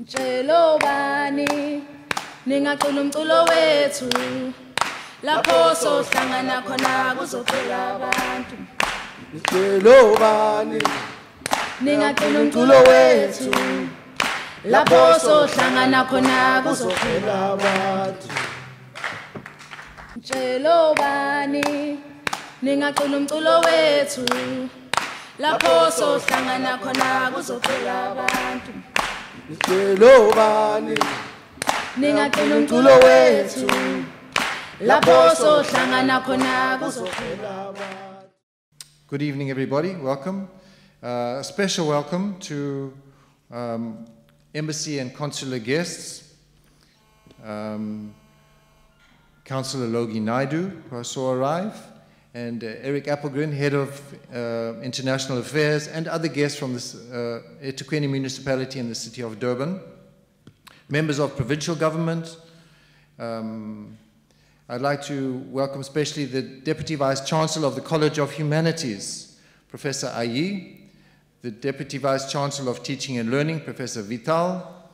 Jelobani ningacula umculo wethu lapho sohlangana khona kuzophela abantu. Jelobani Ningacula umculo wethu lapho sohlangana khona kuzophela abantu. Jelobani ningacula umculo wethu lapho sohlangana khona kuzophela abantu. Jelobani Ningacula umculo wethu lapho sohlangana khona kuzophela abantu. Good evening, everybody. Welcome. A special welcome to embassy and consular guests, Councillor Logie Naidu, who I saw arrive, and Eric Appelgren, Head of International Affairs, and other guests from the eThekwini municipality in the city of Durban, members of provincial government. I'd like to welcome especially the Deputy Vice-Chancellor of the College of Humanities, Professor Ayi, the Deputy Vice-Chancellor of Teaching and Learning, Professor Vital,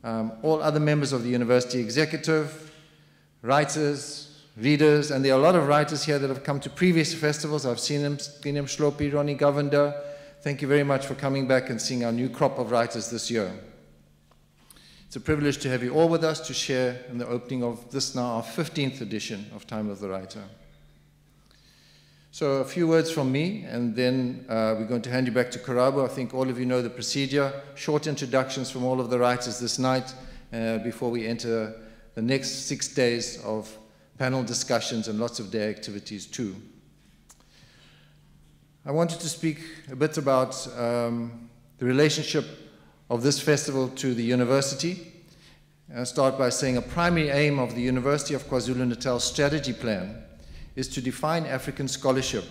all other members of the University Executive, writers, readers, and there are a lot of writers here that have come to previous festivals. I've seen them, Shlopi, Ronnie Govender. Thank you very much for coming back and seeing our new crop of writers this year. It's a privilege to have you all with us to share in the opening of this now our 15th edition of Time of the Writer. So a few words from me, and then we're going to hand you back to Karabo. I think all of you know the procedure. Short introductions from all of the writers this night before we enter the next 6 days of panel discussions and lots of day activities too. I wanted to speak a bit about the relationship of this festival to the university. I'll start by saying a primary aim of the University of KwaZulu-Natal strategy plan is to define African scholarship,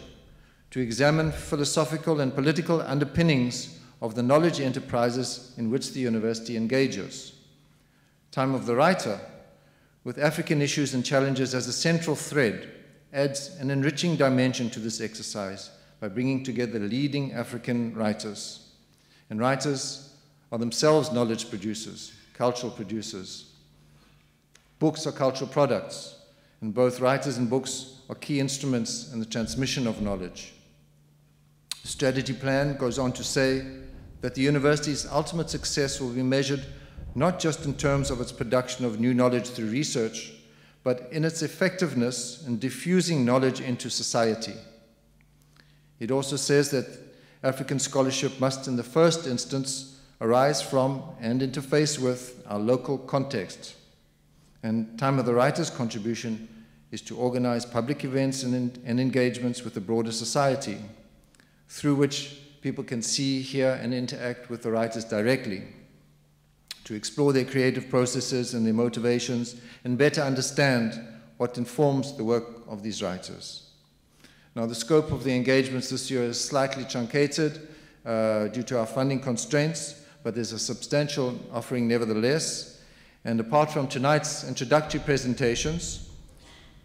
to examine philosophical and political underpinnings of the knowledge enterprises in which the university engages. Time of the Writer, with African issues and challenges as a central thread, adds an enriching dimension to this exercise by bringing together leading African writers. And writers are themselves knowledge producers, cultural producers. Books are cultural products, and both writers and books are key instruments in the transmission of knowledge. The strategy plan goes on to say that the university's ultimate success will be measured not just in terms of its production of new knowledge through research, but in its effectiveness in diffusing knowledge into society. It also says that African scholarship must, in the first instance, arise from and interface with our local context. And Time of the Writer's contribution is to organize public events and engagements with the broader society, through which people can see, hear, and interact with the writers directly, to explore their creative processes and their motivations, and better understand what informs the work of these writers. Now, the scope of the engagements this year is slightly truncated due to our funding constraints, but there's a substantial offering nevertheless. And apart from tonight's introductory presentations,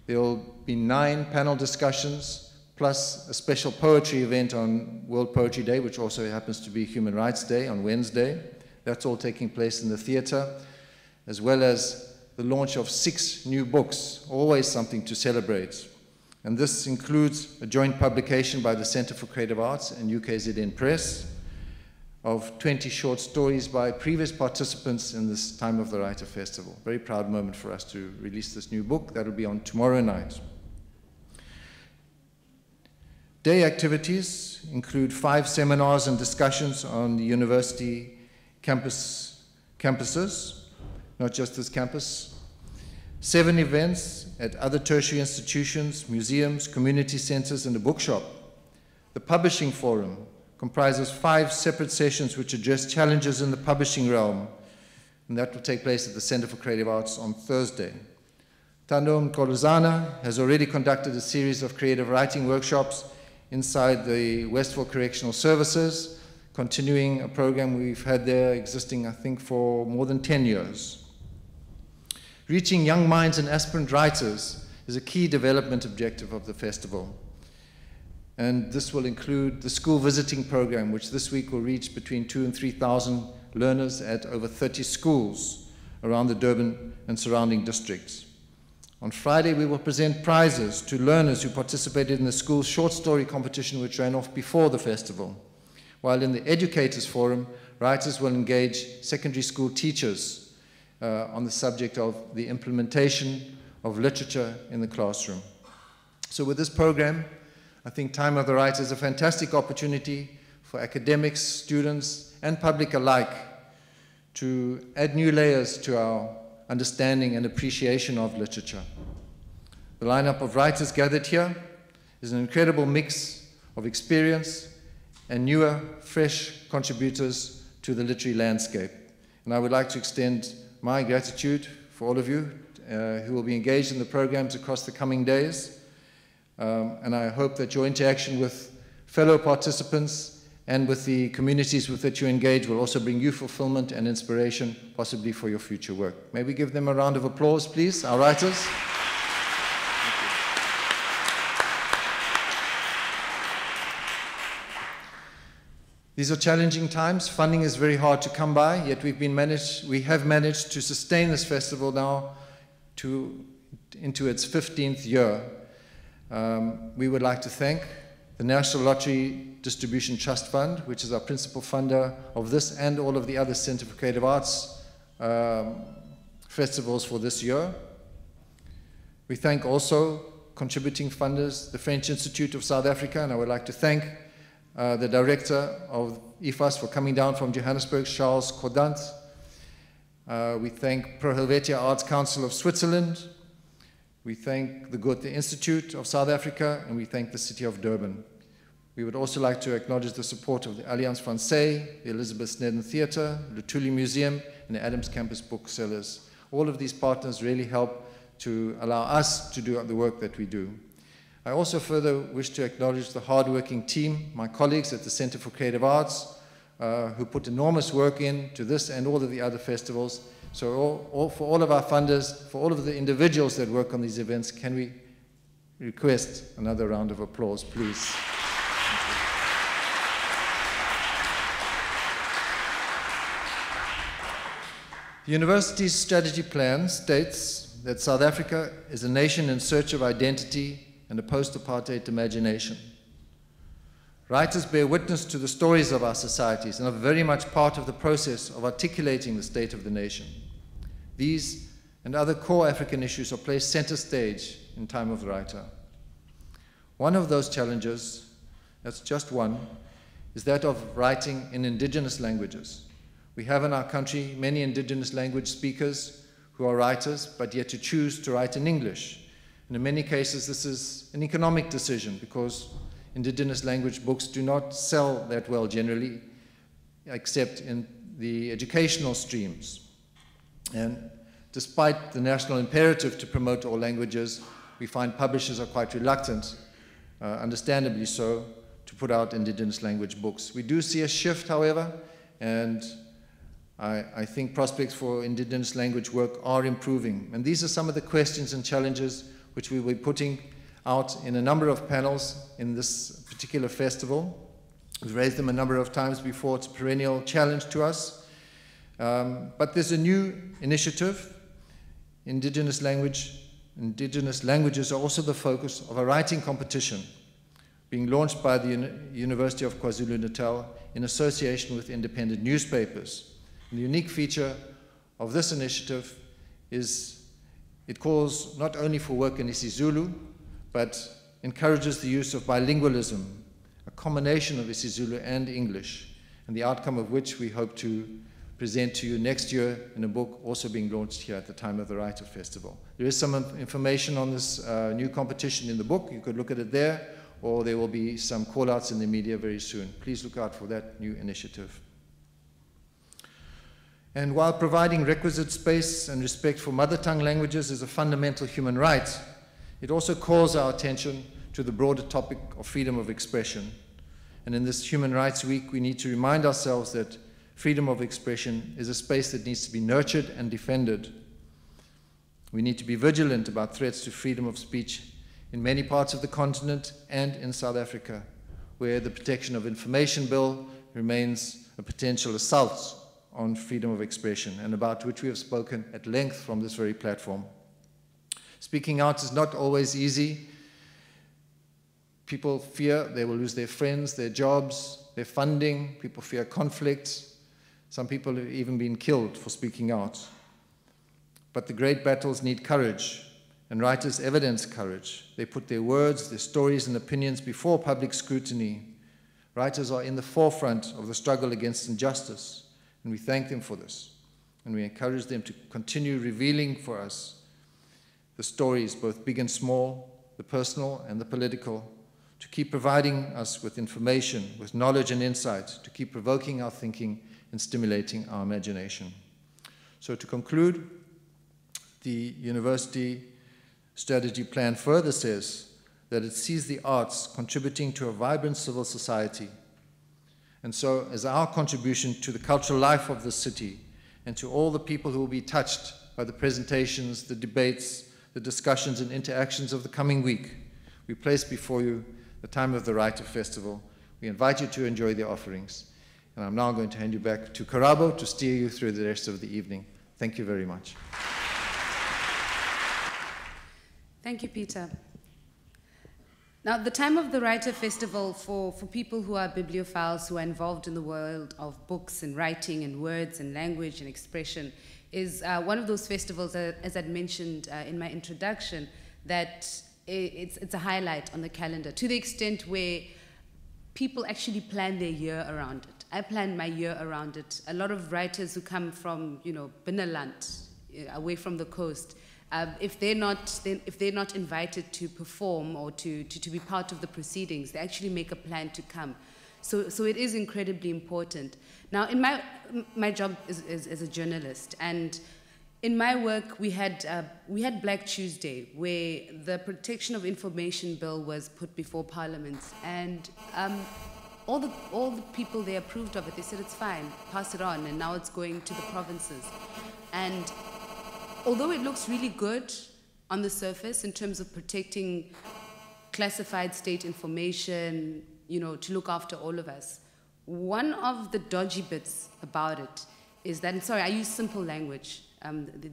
there will be 9 panel discussions, plus a special poetry event on World Poetry Day, which also happens to be Human Rights Day on Wednesday. That's all taking place in the theater, as well as the launch of 6 new books, always something to celebrate. And this includes a joint publication by the Centre for Creative Arts and UKZN Press of 20 short stories by previous participants in this Time of the Writer Festival. Very proud moment for us to release this new book. That will be on tomorrow night. Day activities include 5 seminars and discussions on the university campuses, not just this campus, 7 events at other tertiary institutions, museums, community centers, and a bookshop. The Publishing Forum comprises 5 separate sessions which address challenges in the publishing realm, and that will take place at the Center for Creative Arts on Thursday. Tando Mgqolozana has already conducted a series of creative writing workshops inside the Westville Correctional Services, continuing a program we've had there existing, I think, for more than 10 years. Reaching young minds and aspirant writers is a key development objective of the festival. And this will include the school visiting program, which this week will reach between 2,000 and 3,000 learners at over 30 schools around the Durban and surrounding districts. On Friday, we will present prizes to learners who participated in the school's short story competition, which ran off before the festival. While in the Educators Forum, writers will engage secondary school teachers on the subject of the implementation of literature in the classroom. So with this program, I think Time of the Writer is a fantastic opportunity for academics, students, and public alike to add new layers to our understanding and appreciation of literature. The lineup of writers gathered here is an incredible mix of experience and newer, fresh contributors to the literary landscape. And I would like to extend my gratitude for all of you who will be engaged in the programs across the coming days. And I hope that your interaction with fellow participants and with the communities with which you engage will also bring you fulfillment and inspiration, possibly for your future work. May we give them a round of applause, please, our writers. These are challenging times. Funding is very hard to come by, yet we have managed to sustain this festival now into its 15th year. We would like to thank the National Lottery Distribution Trust Fund, which is our principal funder of this and all of the other Centre for Creative Arts festivals for this year. We thank also contributing funders, the French Institute of South Africa, and I would like to thank the director of IFAS for coming down from Johannesburg, Charles Cordant. We thank Pro Helvetia Arts Council of Switzerland. We thank the Goethe Institute of South Africa, and we thank the City of Durban. We would also like to acknowledge the support of the Alliance Francaise, the Elizabeth Snedden Theatre, the Tully Museum, and the Adams Campus Booksellers. All of these partners really help to allow us to do the work that we do. I also further wish to acknowledge the hardworking team, my colleagues at the Centre for Creative Arts, who put enormous work into this and all of the other festivals. So for all of our funders, for all of the individuals that work on these events, can we request another round of applause, please? The university's strategy plan states that South Africa is a nation in search of identity and a post-apartheid imagination. Writers bear witness to the stories of our societies and are very much part of the process of articulating the state of the nation. These and other core African issues are placed center stage in Time of the Writer. One of those challenges, that's just one, is that of writing in indigenous languages. We have in our country many indigenous language speakers who are writers, but yet to choose to write in English. And in many cases, this is an economic decision because indigenous language books do not sell that well generally, except in the educational streams. And despite the national imperative to promote all languages, we find publishers are quite reluctant, understandably so, to put out indigenous language books. We do see a shift, however, and I think prospects for indigenous language work are improving. And these are some of the questions and challenges which we will be putting out in a number of panels in this particular festival. We've raised them a number of times before. It's a perennial challenge to us. But there's a new initiative. Indigenous languages are also the focus of a writing competition being launched by the University of KwaZulu-Natal in association with independent newspapers. And the unique feature of this initiative is it calls not only for work in isiZulu, but encourages the use of bilingualism, a combination of isiZulu and English, and the outcome of which we hope to present to you next year in a book also being launched here at the Time of the Writer Festival. There is some information on this new competition in the book. You could look at it there, or there will be some call-outs in the media very soon. Please look out for that new initiative. And while providing requisite space and respect for mother tongue languages is a fundamental human right, it also calls our attention to the broader topic of freedom of expression. And in this Human Rights Week, we need to remind ourselves that freedom of expression is a space that needs to be nurtured and defended. We need to be vigilant about threats to freedom of speech in many parts of the continent and in South Africa. where the Protection of Information Bill remains a potential assault on freedom of expression, and about which we have spoken at length from this very platform. Speaking out is not always easy. People fear they will lose their friends, their jobs, their funding. People fear conflict. Some people have even been killed for speaking out. But the great battles need courage, and writers evidence courage. They put their words, their stories, and opinions before public scrutiny. Writers are in the forefront of the struggle against injustice, and we thank them for this. And we encourage them to continue revealing for us the stories, both big and small, the personal and the political, to keep providing us with information, with knowledge and insight, to keep provoking our thinking and stimulating our imagination. So to conclude, the university strategy plan further says that it sees the arts contributing to a vibrant civil society. And so as our contribution to the cultural life of the city and to all the people who will be touched by the presentations, the debates, the discussions and interactions of the coming week, we place before you the time of the Writer Festival. We invite you to enjoy the offerings. And I'm now going to hand you back to Karabo to steer you through the rest of the evening. Thank you very much. Thank you, Peter. Now, the time of the Writer Festival for people who are bibliophiles, who are involved in the world of books and writing and words and language and expression, is one of those festivals, as I'd mentioned in my introduction, that it's a highlight on the calendar, to the extent where people actually plan their year around it. I plan my year around it. A lot of writers who come from, Binneland, away from the coast, if they're not invited to perform or to be part of the proceedings, they actually make a plan to come. So it is incredibly important. Now, in my job is as a journalist, and in my work we had Black Tuesday, where the Protection of Information Bill was put before Parliament, and all the people they approved of it. They said it's fine, pass it on, and now it's going to the provinces. And although it looks really good on the surface in terms of protecting classified state information, to look after all of us, one of the dodgy bits about it is that, and sorry, I use simple language.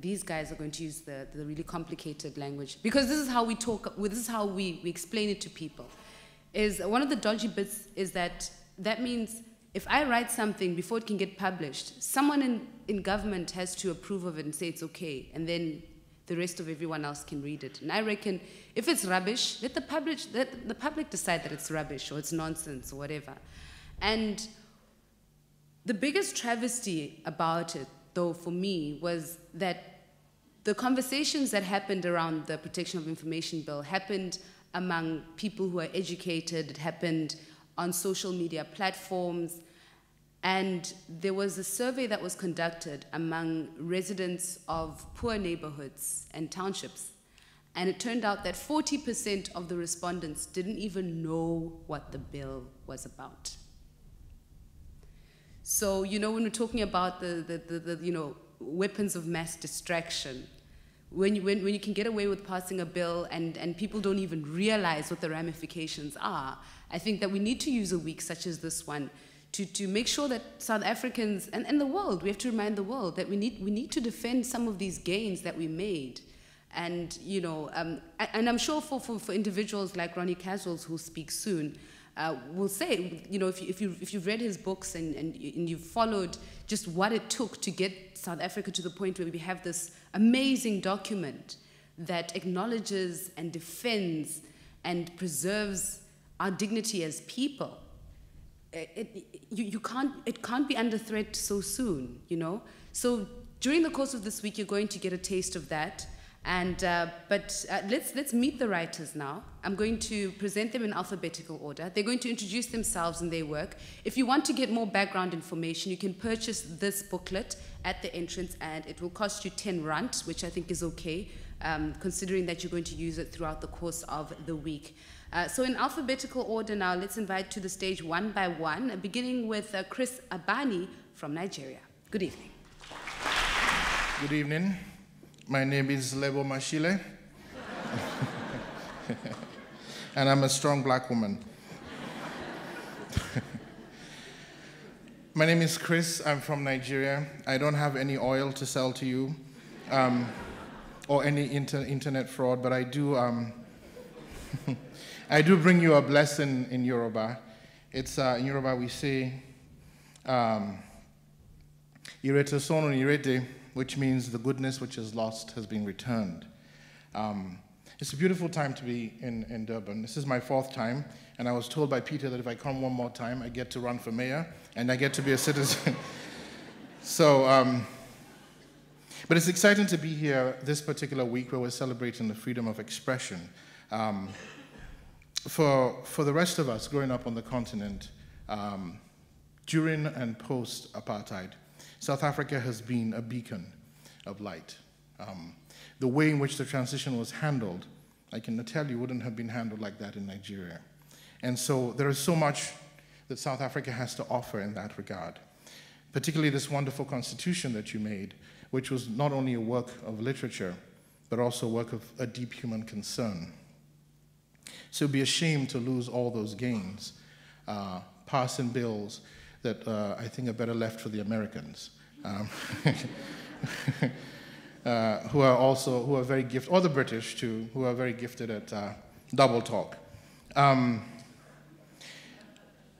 These guys are going to use the really complicated language, because this is how we talk, this is how we explain it to people. Is one of the dodgy bits is that means if I write something before it can get published, someone in government has to approve of it and say it's okay, and then the rest of everyone else can read it. And I reckon if it's rubbish, let the public decide that it's rubbish or it's nonsense or whatever. And the biggest travesty about it, though, for me, was that the conversations that happened around the Protection of Information Bill happened among people who are educated. It happened on social media platforms. And there was a survey that was conducted among residents of poor neighborhoods and townships. And it turned out that 40% of the respondents didn't even know what the bill was about. So, when we're talking about the weapons of mass distraction, when you can get away with passing a bill and people don't even realize what the ramifications are, I think that we need to use a week such as this one to make sure that South Africans and the world, we have to remind the world that we need to defend some of these gains that we made. And and I'm sure for individuals like Ronnie Kasrils, who'll speak soon, will say, if you've read his books and you've followed just what it took to get South Africa to the point where we have this amazing document that acknowledges and defends and preserves our dignity as people. It can't be under threat so soon, So during the course of this week, you're going to get a taste of that. And but let's meet the writers now. I'm going to present them in alphabetical order. They're going to introduce themselves and their work. If you want to get more background information, you can purchase this booklet at the entrance, and it will cost you 10 rand, which I think is okay, considering that you're going to use it throughout the course of the week. So in alphabetical order now, let's invite to the stage one by one, beginning with Chris Abani from Nigeria. Good evening. Good evening. My name is Lebo Maqhele, and I'm a strong black woman. My name is Chris. I'm from Nigeria. I don't have any oil to sell to you, or any internet fraud, but I do. I do bring you a blessing in Yoruba. It's in Yoruba we say "Irete sono irete," which means the goodness which is lost has been returned. It's a beautiful time to be in Durban. This is my 4th time, and I was told by Peter that if I come one more time, I get to run for mayor, and I get to be a citizen. So, but it's exciting to be here this particular week where we're celebrating the freedom of expression. For the rest of us growing up on the continent, during and post-apartheid, South Africa has been a beacon of light. The way in which the transition was handled, I can tell you, wouldn't have been handled like that in Nigeria. And so there is so much that South Africa has to offer in that regard, particularly this wonderful constitution that you made, which was not only a work of literature, but also a work of a deep human concern. So it'd be a shame to lose all those gains, passing bills that I think are better left for the Americans. Who are very gifted, or the British too, who are very gifted at double talk.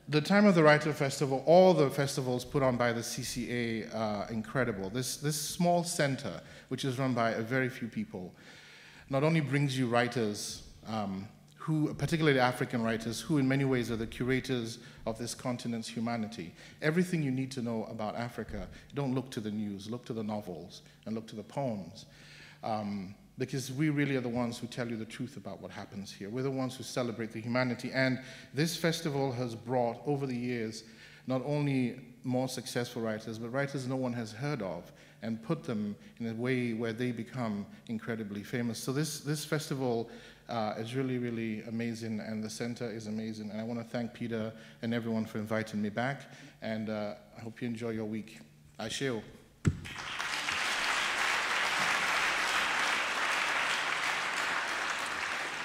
The time of the Writer Festival, all the festivals put on by the CCA are incredible. This small center, which is run by a very few people, not only brings you writers, who, particularly African writers, who in many ways are the curators of this continent's humanity. Everything you need to know about Africa, don't look to the news, look to the novels, and look to the poems. Because we really are the ones who tell you the truth about what happens here. We're the ones who celebrate the humanity. And this festival has brought, over the years, not only more successful writers, but writers no one has heard of, and put them in a way where they become incredibly famous. So this festival is really, really amazing, and the center is amazing. And I want to thank Peter and everyone for inviting me back, and I hope you enjoy your week. Asheo.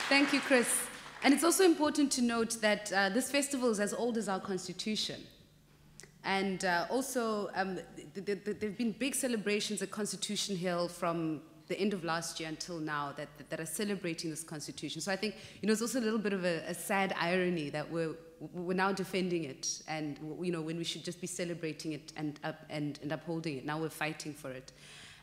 Thank you, Chris. And it's also important to note that this festival is as old as our Constitution. And also, there have been big celebrations at Constitution Hill from the end of last year until now that are celebrating this Constitution. So I think, it's also a little bit of a sad irony that we're now defending it, and when we should just be celebrating it and upholding it. Now we're fighting for it.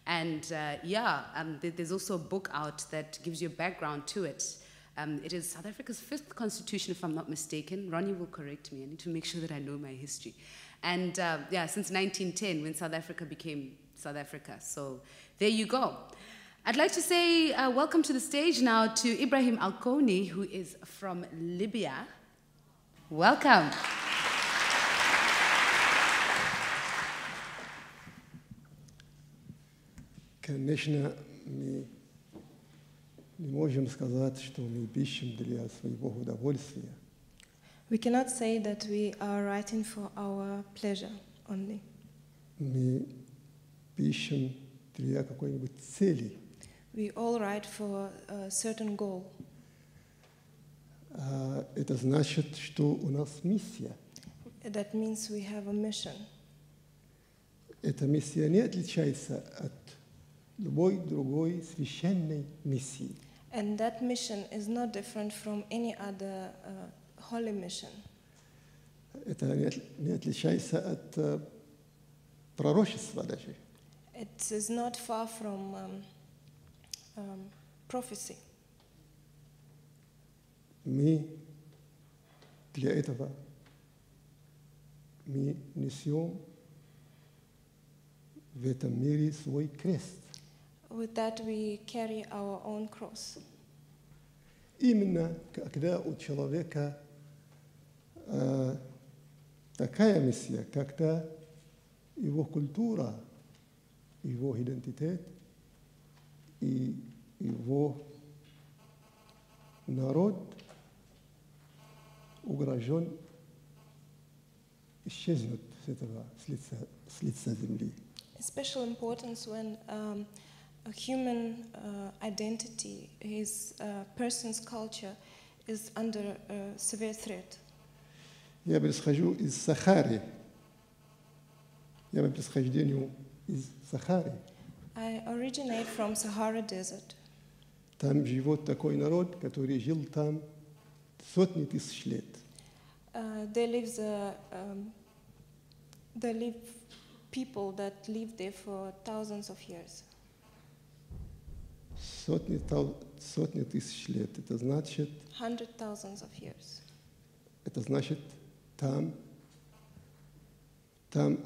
And there's also a book out that gives you a background to it. It is South Africa's 5th constitution, if I'm not mistaken. Ronnie will correct me. I need to make sure that I know my history. And since 1910, when South Africa became South Africa. So there you go. I'd like to say welcome to the stage now to Ibrahim Al-Koni, who is from Libya. Welcome. Конечно, не можем сказать, что мы пишем для своего удовольствия. We cannot say that we are writing for our pleasure only. Мы пишем для какой-нибудь цели. We all write for a certain goal. Это значит, что у нас миссия. That means we have a mission. Эта миссия не отличается от любой другой священной миссии. And that mission is not different from any other holy mission. Это не отличается от пророчества даже. It is not far from prophecy. Мы для этого мы несем в этом мире свой крест. With that we carry our own cross. Именно когда у человека такая миссия, когда его культура, его идентитет и его народ угрожен исчезнуть с лица земли. Special importance when a human identity, his person's culture, is under severe threat. Я происхожу из Сахары, Я по происхождению из Сахары. I originate from Sahara Desert. Там живет такой народ, который жил там сотни тысяч лет. There live people that live there for thousands of years. Сотни тысяч лет. Это значит, 100,000 of years. это значит, там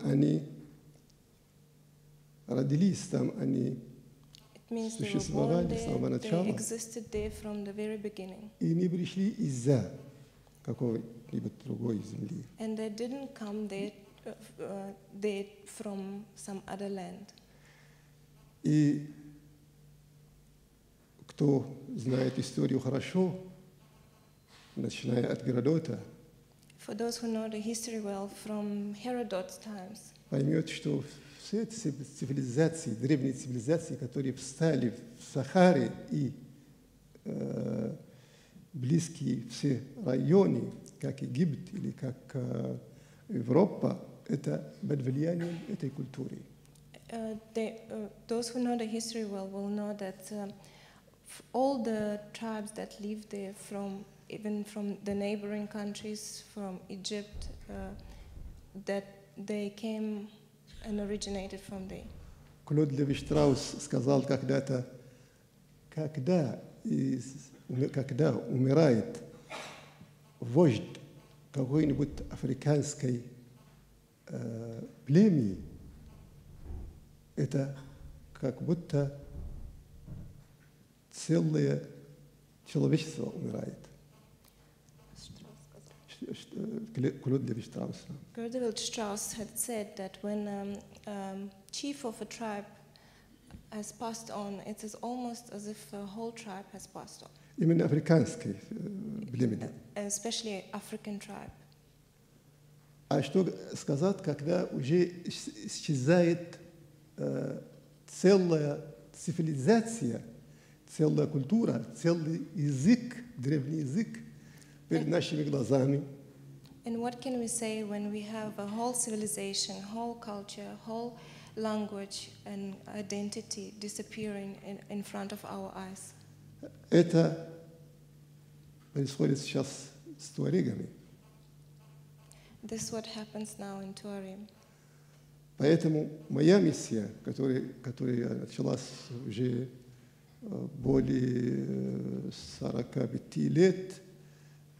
они родились, там они существовали с самого начала. They existed there from the very beginning. И не пришли из-за какой-либо другой земли. And they didn't come there from some other land. И кто знает историю хорошо, начиная от Геродота, For those who know the history well from Herodot's times, поймет, что все эти цивилизации, древние цивилизации, которые встали в Сахаре и близкие все районы, как Египет или как Европа, это под влиянием этой культуры. Those who know the history well will know that all the tribes that live there, even from the neighboring countries, from Egypt, that they came and originated from there. Клод Леви-Штраус сказал когда-то, когда умирает вождь какой-нибудь африканской племени, это как будто целое человечество умирает. Клод Леви-Штраус. Strauss had said that when chief of a tribe has passed on, it is almost as if the whole tribe has passed on. Именно африканской племени. Especially African tribe. А что сказать, когда уже исчезает целая цивилизация, целая культура, целый язык, древний язык перед нашими глазами? And what can we say when we have a whole civilization, whole culture, whole language and identity disappearing in front of our eyes? Это происходит сейчас с туарегами. This is what happens now in Tuareg. Поэтому моя миссия, которая началась уже более 45 лет,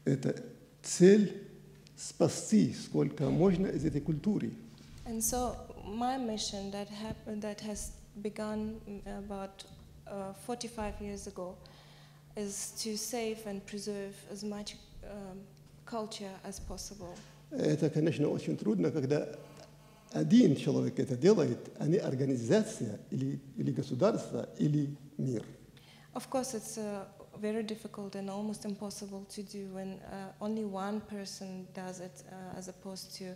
это цель спасти сколько можно из этой культуры. And so my mission that has begun about 45 years ago is to save and preserve as much culture as possible. Это, конечно, очень трудно, когда один человек это делает, а не организация или государство, или мир. Of course, it's very difficult and almost impossible to do when only one person does it, as opposed to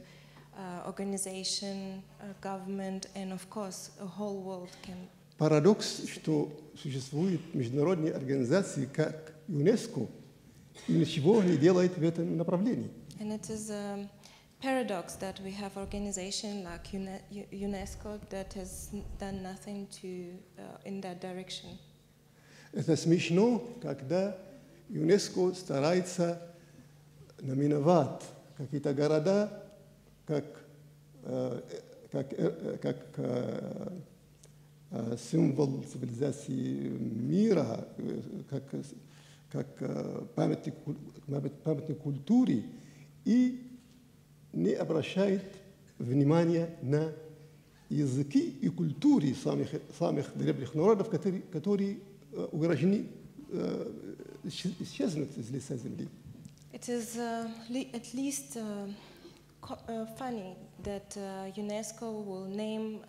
organization, government, and of course, a whole world can. Парадокс, что существуют международные организации, как ЮНЕСКО, и ничего не делает в этом направлении. And it is a paradox that we have organization like UNESCO that has done nothing in that direction. Это смешно, когда ЮНЕСКО старается номиновать какие-то города как символ цивилизации мира, как памятник культуре, и не обращает внимания на языки и культуры самых древних народов, которые угрожены исчезнуть из лица земли. It is at least funny that UNESCO will name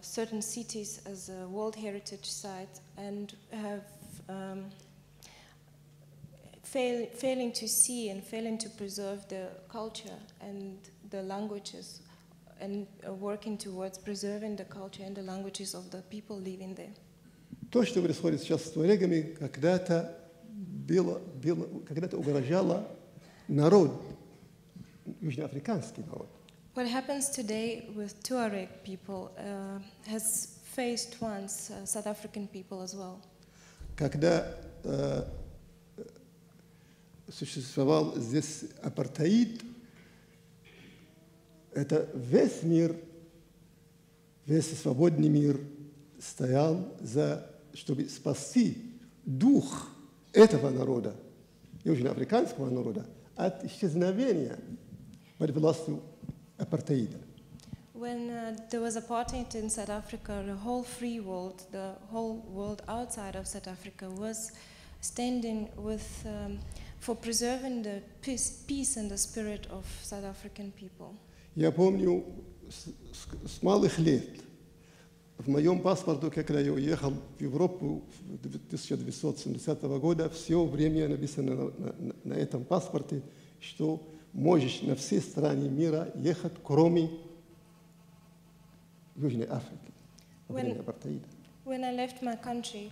certain cities as a World Heritage Site and have failing to see and failing to preserve the culture and the languages and working towards preserving the culture and the languages of the people living there. То, что происходит сейчас с туарегами, когда-то угрожало народ, южноафриканский народ. What happens today with Tuareg people has faced once South African people as well. Когда существовал здесь апартеид, это весь мир, весь свободный мир стоял чтобы спасти дух этого народа, южноафриканского народа, от исчезновения под властью апартеида. When there was apartheid in South Africa, the whole free world, the whole world outside of South Africa was standing for preserving the peace and the spirit of South African people. Я помню с малых лет, в моем паспорте, когда я уехал в Европу 1970 года, все время написано на этом паспорте, что можешь на все страны мира ехать, кроме Южной Африки, во время апартеида. When I left my country,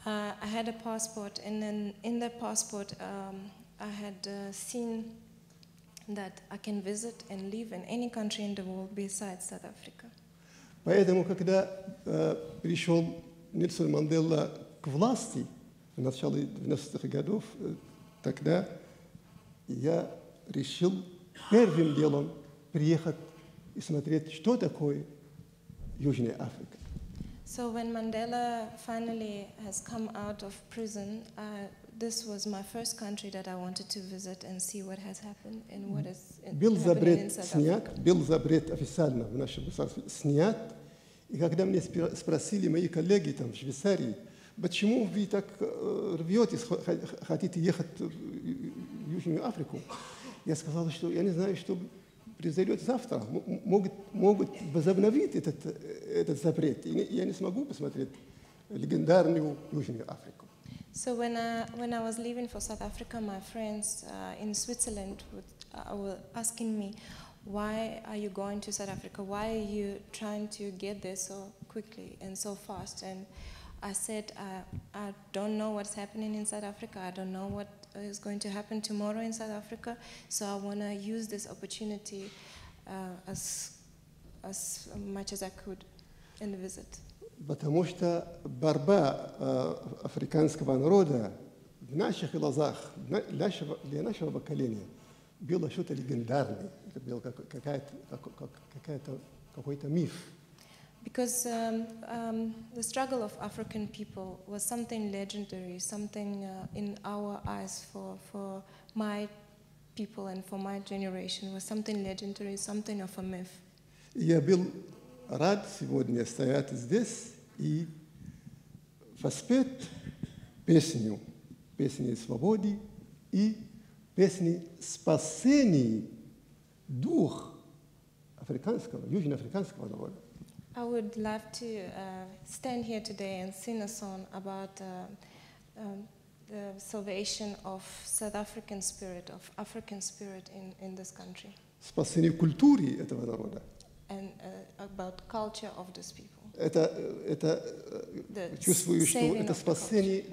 I had a passport, and then in that passport, I had seen that I can visit and live in any country in the world besides South Africa. Поэтому, когда пришел Нельсон Мандела к власти в начале 90-х годов, тогда я решил первым делом приехать и смотреть, что такое Южная Африка. So when Mandela finally has come out of prison, this was my first country that I wanted to visit and see what has happened and what is happening in South Africa. Был запрет официально в нашем государстве снят, и когда мне спросили мои коллеги там в Швейцарии, почему вы так рветесь, хотите ехать в Южную Африку, я сказал, что я не знаю, что произойдет завтра. Могут возобновить этот запрет. Я не смогу посмотреть легендарную Южную Африку. So when I was leaving for South Africa, my friends in Switzerland were asking me, why are you going to South Africa? Why are you trying to get there so quickly and so fast? And I said, I don't know what's happening in South Africa. I don't know what is going to happen tomorrow in South Africa. So I want to use this opportunity as much as I could in the visit. Потому что борьба африканского народа в наших глазах, для нашего поколения, было что-то легендарное. Это был какой-то миф. Because the struggle of African people was something legendary, something in our eyes for my people and for my generation was something legendary, something of a myth. Я был рад сегодня стоять здесь и воспеть песню свободы и песни спасения духа африканского, южноафриканского народа. I would love to stand here today and sing a song about the salvation of South African spirit, of African spirit in this country. Спасение культуры этого народа. And about culture of these people. Это чувствую, что это спасение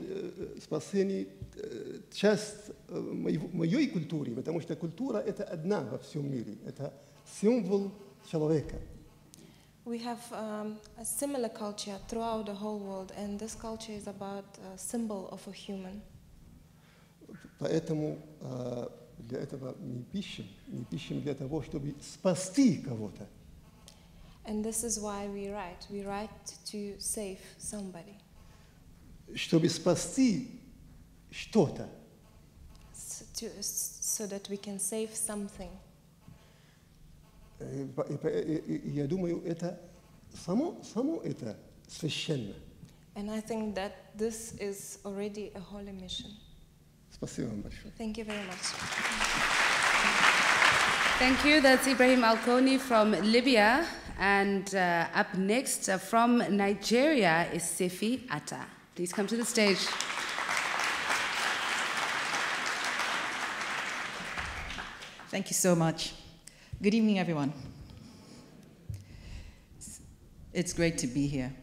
часть моей культуры, потому что культура это одна во всем мире, это символ человека. We have a similar culture throughout the whole world, and this culture is about a symbol of a human. Поэтому для этого мы пишем для того, чтобы спасти кого-то. And this is why we write. We write to save somebody. Чтобы спасти что-то. So that we can save something. Я думаю, это само это священно. And I think that this is already a holy mission. Спасибо вам большое. Thank you very much. Thank you. That's Ibrahim Al-Koni from Libya. And up next from Nigeria is Sephi Ata. Please come to the stage. Thank you so much. Good evening, everyone. It's great to be here.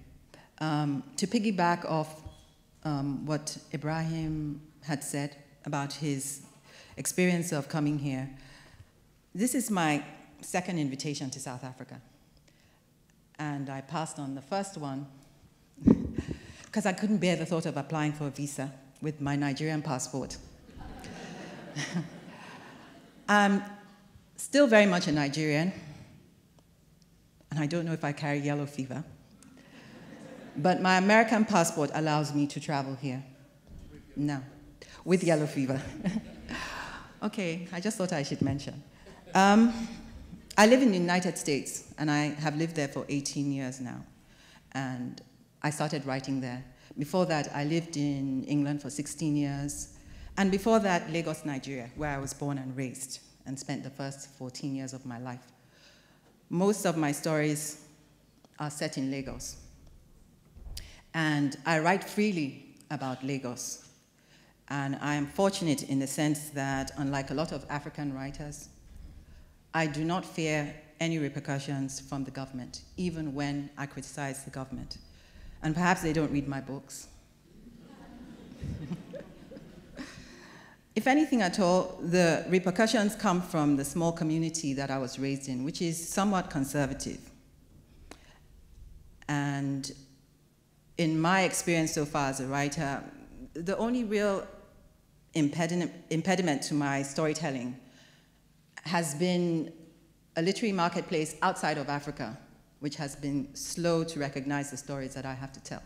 To piggyback off what Ibrahim had said about his experience of coming here, this is my second invitation to South Africa. And I passed on the first one because I couldn't bear the thought of applying for a visa with my Nigerian passport. I'm still very much a Nigerian, and I don't know if I carry yellow fever, but my American passport allows me to travel here. No, with yellow fever. Okay, I just thought I should mention. I live in the United States, and I have lived there for 18 years now, and I started writing there. Before that, I lived in England for 16 years, and before that, Lagos, Nigeria, where I was born and raised, and spent the first 14 years of my life. Most of my stories are set in Lagos, and I write freely about Lagos. And I am fortunate in the sense that, unlike a lot of African writers, I do not fear any repercussions from the government, even when I criticize the government. And perhaps they don't read my books. If anything at all, the repercussions come from the small community that I was raised in, which is somewhat conservative. And in my experience so far as a writer, the only real impediment to my storytelling has been a literary marketplace outside of Africa, which has been slow to recognize the stories that I have to tell.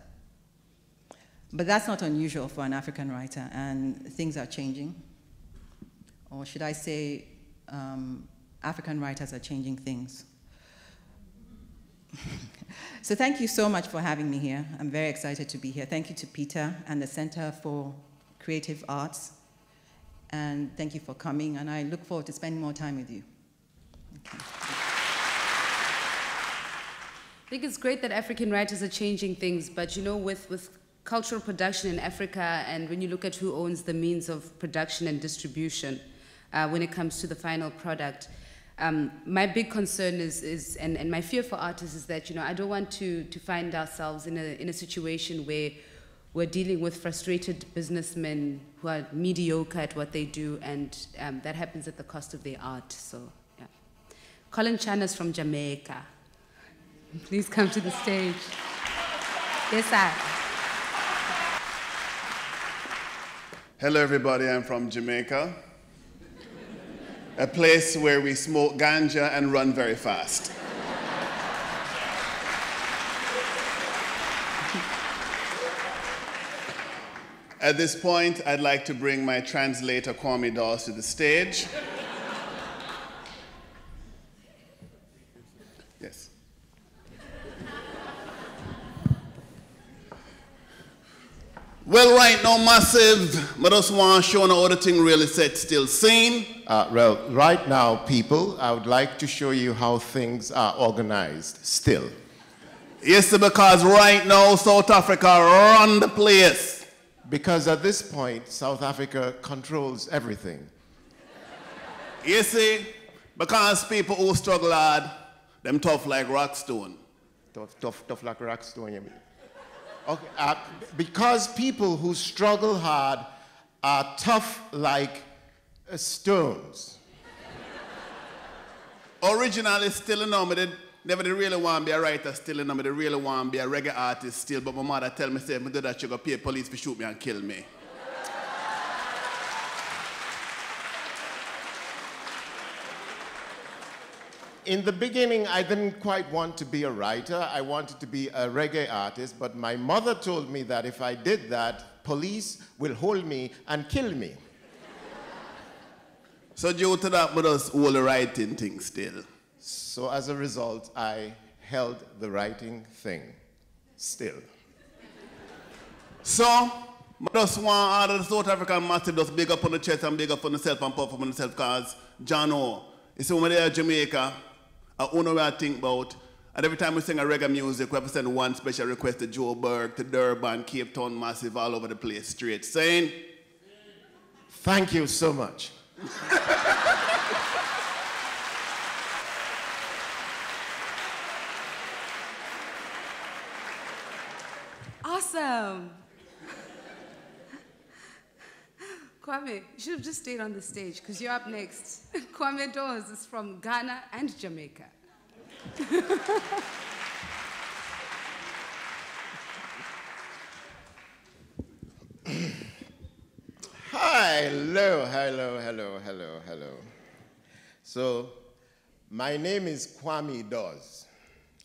But that's not unusual for an African writer, and things are changing. Or should I say, African writers are changing things. So thank you so much for having me here. I'm very excited to be here. Thank you to Peter and the Center for Creative Arts. And thank you for coming, and I look forward to spending more time with you. Okay. I think it's great that African writers are changing things, but you know, with cultural production in Africa, and when you look at who owns the means of production and distribution, when it comes to the final product, my big concern is and my fear for artists is that, you know, I don't want to find ourselves in a situation where we're dealing with frustrated businessmen who are mediocre at what they do, and that happens at the cost of their art. So, yeah. Colin Channer is from Jamaica. Please come to the stage. Yes, sir. Hello, everybody. I'm from Jamaica, a place where we smoke ganja and run very fast. At this point, I'd like to bring my translator, Kwame Dawes, to the stage. Yes. Well, right now, massive, but just want to show how the thing really set still scene. Well, right now, people, I would like to show you how things are organized still. Yes, sir, because right now, South Africa run the place. Because at this point, South Africa controls everything. You see, because people who struggle hard, them tough like rock stone. Tough like rock stone, you mean? Okay, because people who struggle hard are tough like stones. Originally, still no, but never did really want to be a writer still, no, but they really want to be a reggae artist still, but my mother tell me, say, if I do that, she go pay police to shoot me and kill me. In the beginning, I didn't quite want to be a writer. I wanted to be a reggae artist, but my mother told me that if I did that, police will hold me and kill me. So due to that, but us all the writing thing still. So as a result, I held the writing thing still. So, I just want all of the South African massive just big up on the chest and big up on themselves and puff up on themselves, because John O, you see when we're there in Jamaica, I don't know what I think about, and every time we sing a reggae music, we have to send one special request to Joburg, to Durban, Cape Town, massive, all over the place, straight. Saying? Thank you so much. Awesome. Kwame, you should have just stayed on the stage because you're up next. Kwame Dawes is from Ghana and Jamaica. Hello. So, my name is Kwame Dawes.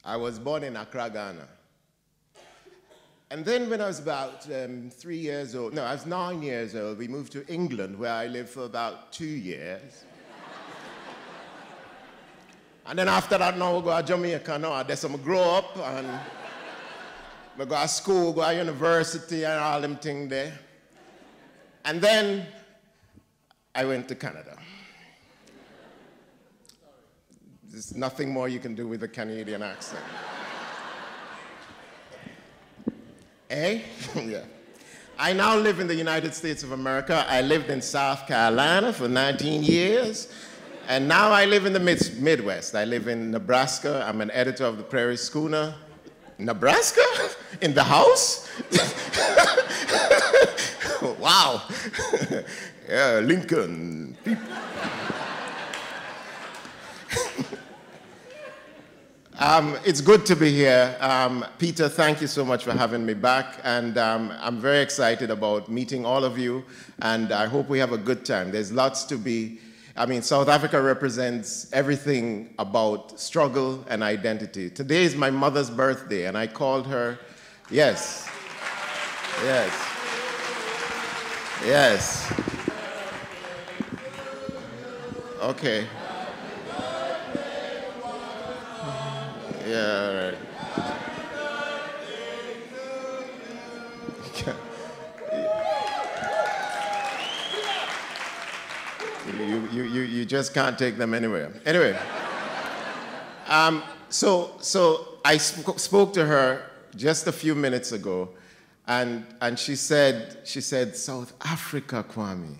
I was born in Accra, Ghana. And then when I was about 3 years old, no, I was 9 years old, we moved to England, where I lived for about 2 years. And then after that, now we go to Jamaica now. There's some grow up, and we go to school, go to university, and all them things there. And then I went to Canada. There's nothing more you can do with a Canadian accent. Eh? Yeah. I now live in the United States of America. I lived in South Carolina for 19 years. And now I live in the Midwest. I live in Nebraska. I'm an editor of the Prairie Schooner. Nebraska? In the house? Wow. Yeah, Lincoln. It's good to be here. Peter, thank you so much for having me back. And I'm very excited about meeting all of you. And I hope we have a good time. There's lots to be. I mean, South Africa represents everything about struggle and identity. Today is my mother's birthday, and I called her, yes. Okay. Yeah, all right. You just can't take them anywhere. Anyway, so I spoke to her just a few minutes ago, and she said, South Africa, Kwame.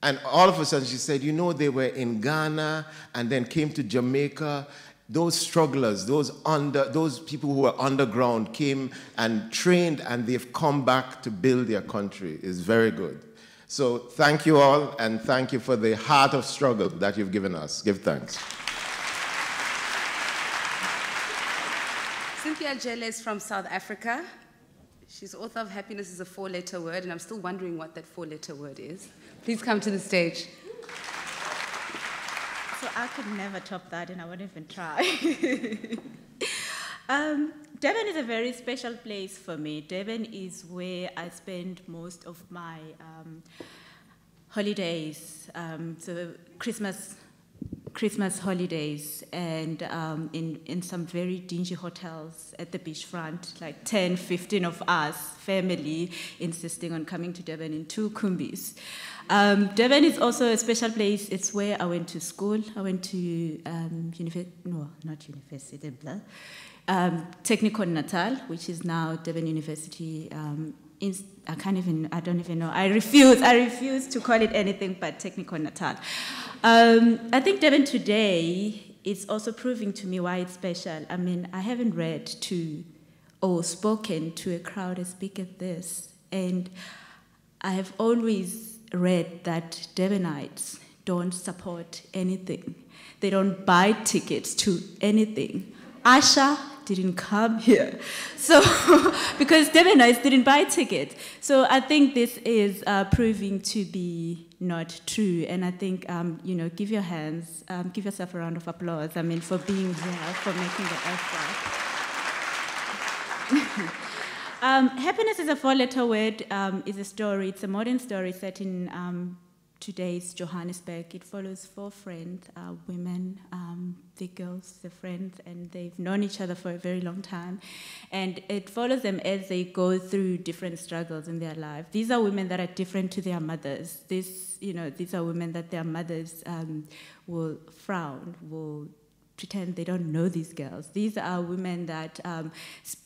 And all of a sudden she said, you know, they were in Ghana and then came to Jamaica. Those strugglers, those people who were underground came and trained, and they've come back to build their country. It's very good. So thank you all, and thank you for the heart of struggle that you've given us. Give thanks. Cynthia Jele is from South Africa. She's author of Happiness is a 4-letter word, and I'm still wondering what that 4-letter word is. Please come to the stage. So I could never top that, and I wouldn't even try. Durban is a very special place for me. Durban is where I spend most of my holidays, so Christmas holidays, and in some very dingy hotels at the beachfront, like 10, 15 of us, family, insisting on coming to Durban in 2 kumbis. Durban is also a special place. It's where I went to school. I went to Technical Natal, which is now Durban University. I don't even know. I refuse to call it anything but Technical Natal. I think Durban today is also proving to me why it's special. I mean, I haven't read to or spoken to a crowd as big as this, and I have always read that Durbanites don't support anything. They don't buy tickets to anything. Asha didn't come here. So, because Durbanites didn't buy tickets. So I think this is proving to be not true. And I think, give your hands, give yourself a round of applause, for being here, for making the effort. Happiness is a 4-letter word, is a story. It's a modern story set in today's Johannesburg. It follows 4 friends, women, the girls, the friends, and they've known each other for a very long time. And it follows them as they go through different struggles in their life. These are women that are different to their mothers. These are women that their mothers will frown, will pretend they don't know these girls. These are women that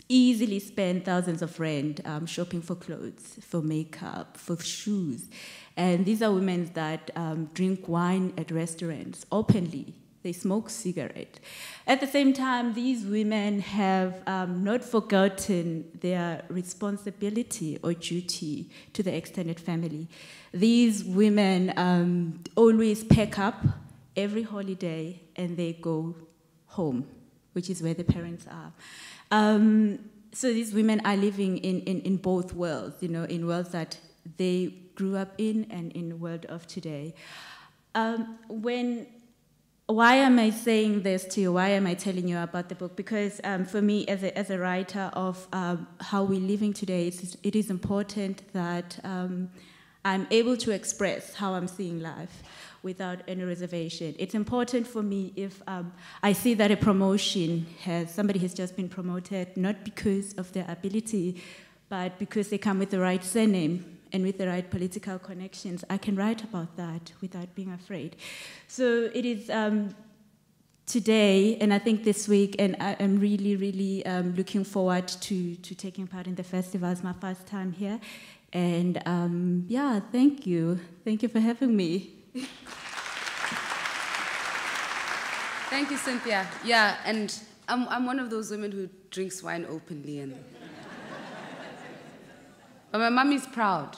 easily spend thousands of rand shopping for clothes, for makeup, for shoes. And these are women that drink wine at restaurants openly they smoke cigarette. At the same time, these women have not forgotten their responsibility or duty to the extended family. These women always pack up every holiday and they go home, which is where the parents are. So these women are living in both worlds, you know, in worlds that they grew up in and in the world of today. Why am I saying this to you? Why am I telling you about the book? Because for me, as a writer of how we're living today, it is important that I'm able to express how I'm seeing life without any reservation. It's important for me if I see that a promotion somebody has just been promoted, not because of their ability, but because they come with the right surname and with the right political connections, I can write about that without being afraid. So it is today, and I think this week, and I'm really, really looking forward to taking part in the festival. It's my first time here. And yeah, thank you. Thank you for having me. Thank you, Cynthia. Yeah, and I'm one of those women who drinks wine openly, and but my mommy's proud.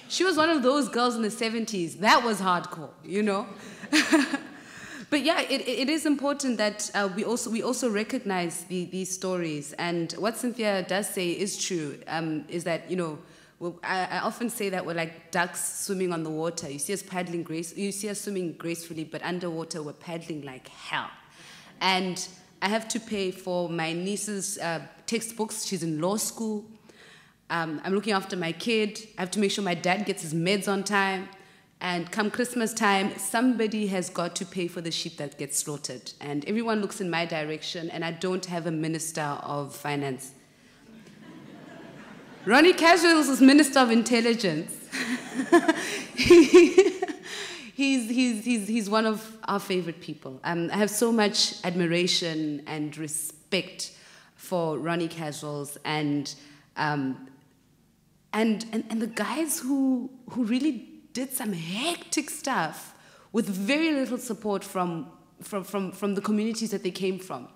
She was one of those girls in the 70s. That was hardcore, you know? But yeah, it is important that we also recognize these stories. And what Cynthia does say is true, is that, you know, I often say that we're like ducks swimming on the water. You see us you see us swimming gracefully, but underwater we're paddling like hell. And I have to pay for my niece's textbooks. She's in law school. I'm looking after my kid. I have to make sure my dad gets his meds on time. And come Christmas time, somebody has got to pay for the sheep that gets slaughtered. And everyone looks in my direction, and I don't have a minister of finance. Ronnie Kasrils is Minister of Intelligence. He's one of our favorite people. I have so much admiration and respect for Ronnie Kasrils and the guys who really did some hectic stuff with very little support from the communities that they came from.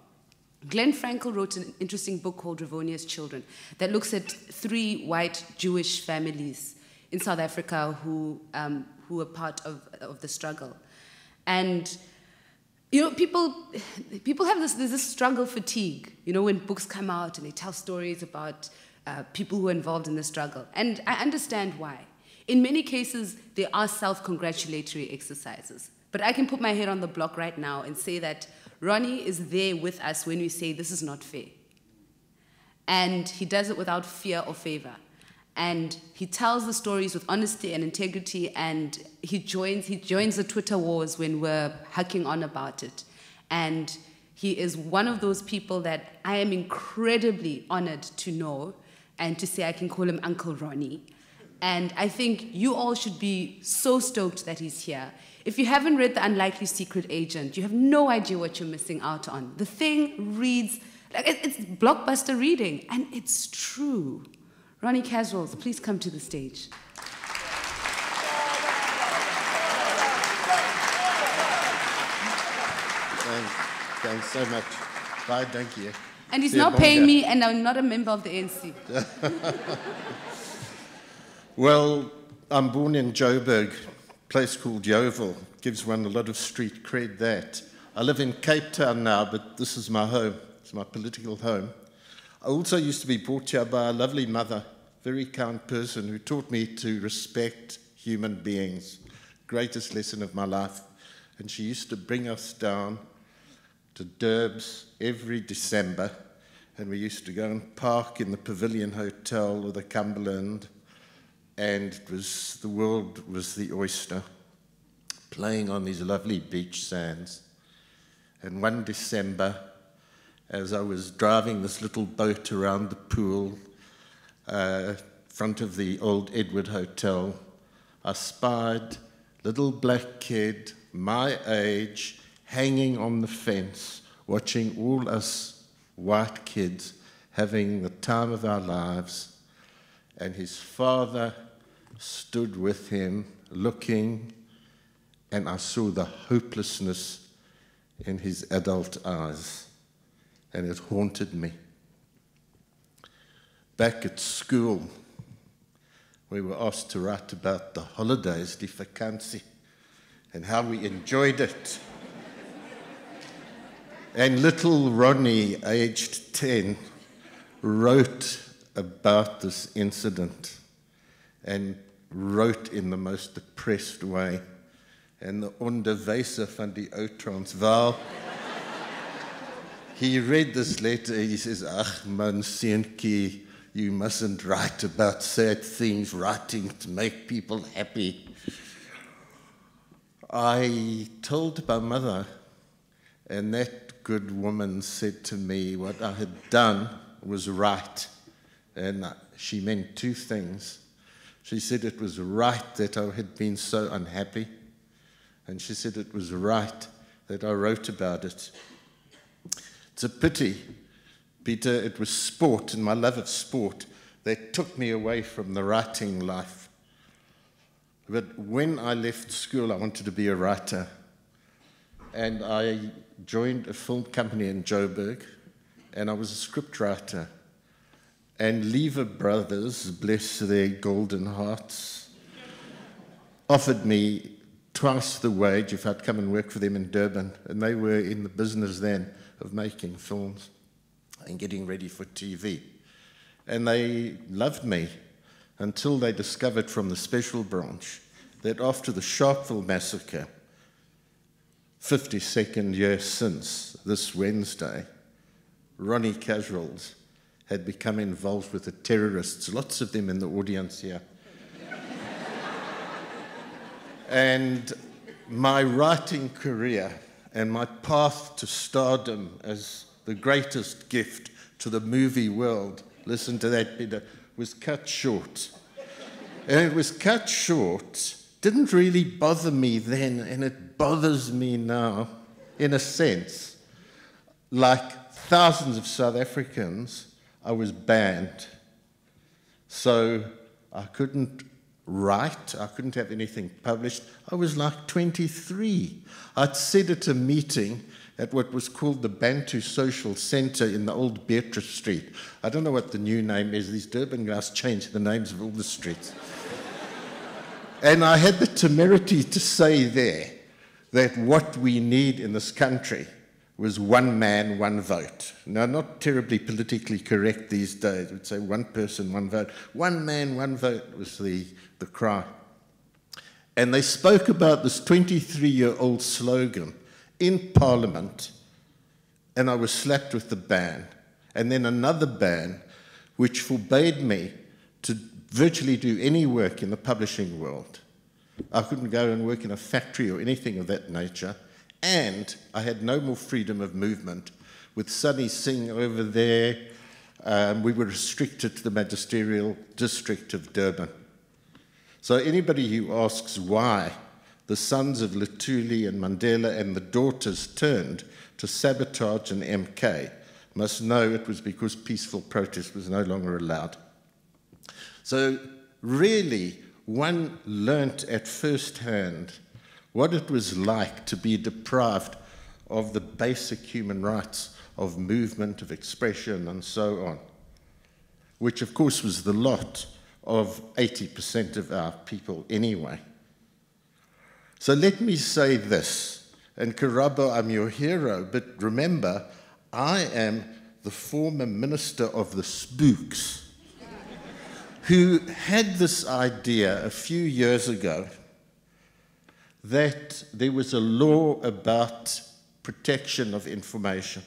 Glenn Frankel wrote an interesting book called Ravonia's Children that looks at 3 white Jewish families in South Africa who were part of the struggle. And you know, people have there's this struggle fatigue, you know, when books come out and they tell stories about people who are involved in the struggle. And I understand why. In many cases, they are self-congratulatory exercises. But I can put my head on the block right now and say that Ronnie is there with us when we say this is not fair. And he does it without fear or favor. And he tells the stories with honesty and integrity, and he joins the Twitter wars when we're hacking on about it. And he is one of those people that I am incredibly honored to know and to say I can call him Uncle Ronnie. And I think you all should be so stoked that he's here. If you haven't read The Unlikely Secret Agent, you have no idea what you're missing out on. The thing reads, like it's blockbuster reading, and it's true. Ronnie Kasrils, please come to the stage. Thanks so much. Bye, thank you. And he's not paying me, and I'm not a member of the ANC. Well, I'm born in Joburg, a place called Yeovil. Gives one a lot of street cred, that. I live in Cape Town now, but this is my home. It's my political home. I also used to be brought here by a lovely mother, very kind person, who taught me to respect human beings. Greatest lesson of my life. And she used to bring us down to Durbs every December, and we used to go and park in the Pavilion Hotel or the Cumberland, and the world was the oyster, playing on these lovely beach sands. And one December, as I was driving this little boat around the pool, front of the old Edward Hotel, I spied a little black kid, my age, hanging on the fence, watching all us white kids having the time of our lives, and his father stood with him, looking and I saw the hopelessness in his adult eyes, and it haunted me. Back at school, we were asked to write about the holidays, die vakansie, and how we enjoyed it. And little Ronnie, aged 10, wrote about this incident and wrote in the most depressed way. And the onderwyser van die ou Transvaal, he read this letter and he says, "Ach man, seentjie, you mustn't write about sad things, writing to make people happy." I told my mother, and that good woman said to me what I had done was right. And she meant two things. She said it was right that I had been so unhappy, and she said it was right that I wrote about it. It's a pity, Peter, it was sport and my love of sport that took me away from the writing life. But when I left school, I wanted to be a writer. And I joined a film company in Joburg, and I was a script writer. And Lever Brothers, bless their golden hearts, offered me twice the wage if I'd come and work for them in Durban. And they were in the business then of making films and getting ready for TV. And they loved me until they discovered from the special branch that after the Sharpeville massacre, 52nd year since this Wednesday, Ronnie Kasrils had become involved with the terrorists, lots of them in the audience here. And my writing career and my path to stardom as the greatest gift to the movie world, listen to that, Peter, was cut short. And it was cut short, didn't really bother me then, and it bothers me now, in a sense. Like thousands of South Africans, I was banned. So I couldn't write, I couldn't have anything published. I was like 23. I'd said at a meeting at what was called the Bantu Social Centre in the old Beatrice Street. I don't know what the new name is. These Durban guys changed the names of all the streets. And I had the temerity to say there that what we need in this country was one man, one vote. Now, not terribly politically correct these days. We'd say one person, one vote. One man, one vote was the cry. And they spoke about this 23-year-old slogan in Parliament, and I was slapped with the ban. And then another ban, which forbade me to virtually do any work in the publishing world. I couldn't go and work in a factory or anything of that nature. And I had no more freedom of movement. With Sunny Singh over there, we were restricted to the magisterial district of Durban. So anybody who asks why the sons of Luthuli and Mandela and the daughters turned to sabotage an MK must know it was because peaceful protest was no longer allowed. So really, one learnt at first hand what it was like to be deprived of the basic human rights of movement, of expression, and so on, which of course was the lot of 80% of our people anyway. So let me say this, and Karabo, I'm your hero, but remember, I am the former minister of the spooks who had this idea a few years ago that there was a law about protection of information.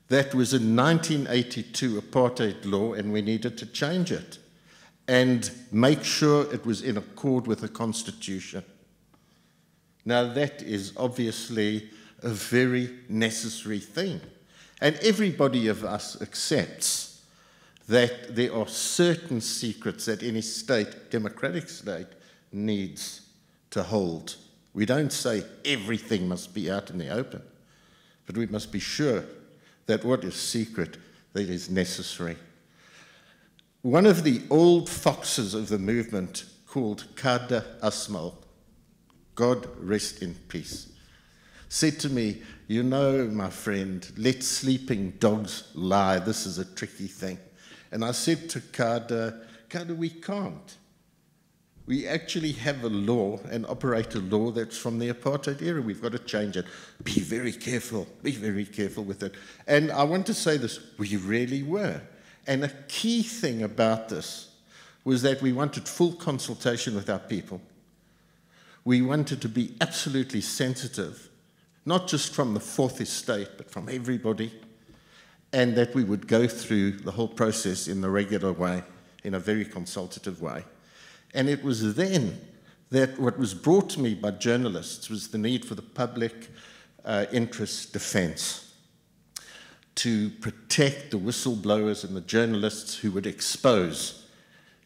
That was a 1982 apartheid law, and we needed to change it and make sure it was in accord with the Constitution. Now, that is obviously a very necessary thing. And everybody of us accepts that there are certain secrets that any state, democratic state, needs to hold. We don't say everything must be out in the open, but we must be sure that what is secret, that is necessary. One of the old foxes of the movement called Kada Asmal God rest in peace, said to me, you know, my friend, let sleeping dogs lie. This is a tricky thing. And I said to Kada, we can't. We actually have a law, and operate a law that's from the apartheid era. We've got to change it. Be very careful with it. And I want to say this, we really were. And a key thing about this was that we wanted full consultation with our people. We wanted to be absolutely sensitive, not just from the Fourth Estate, but from everybody, and that we would go through the whole process in the regular way, in a very consultative way. And it was then that what was brought to me by journalists was the need for the public interest defense to protect the whistleblowers and the journalists who would expose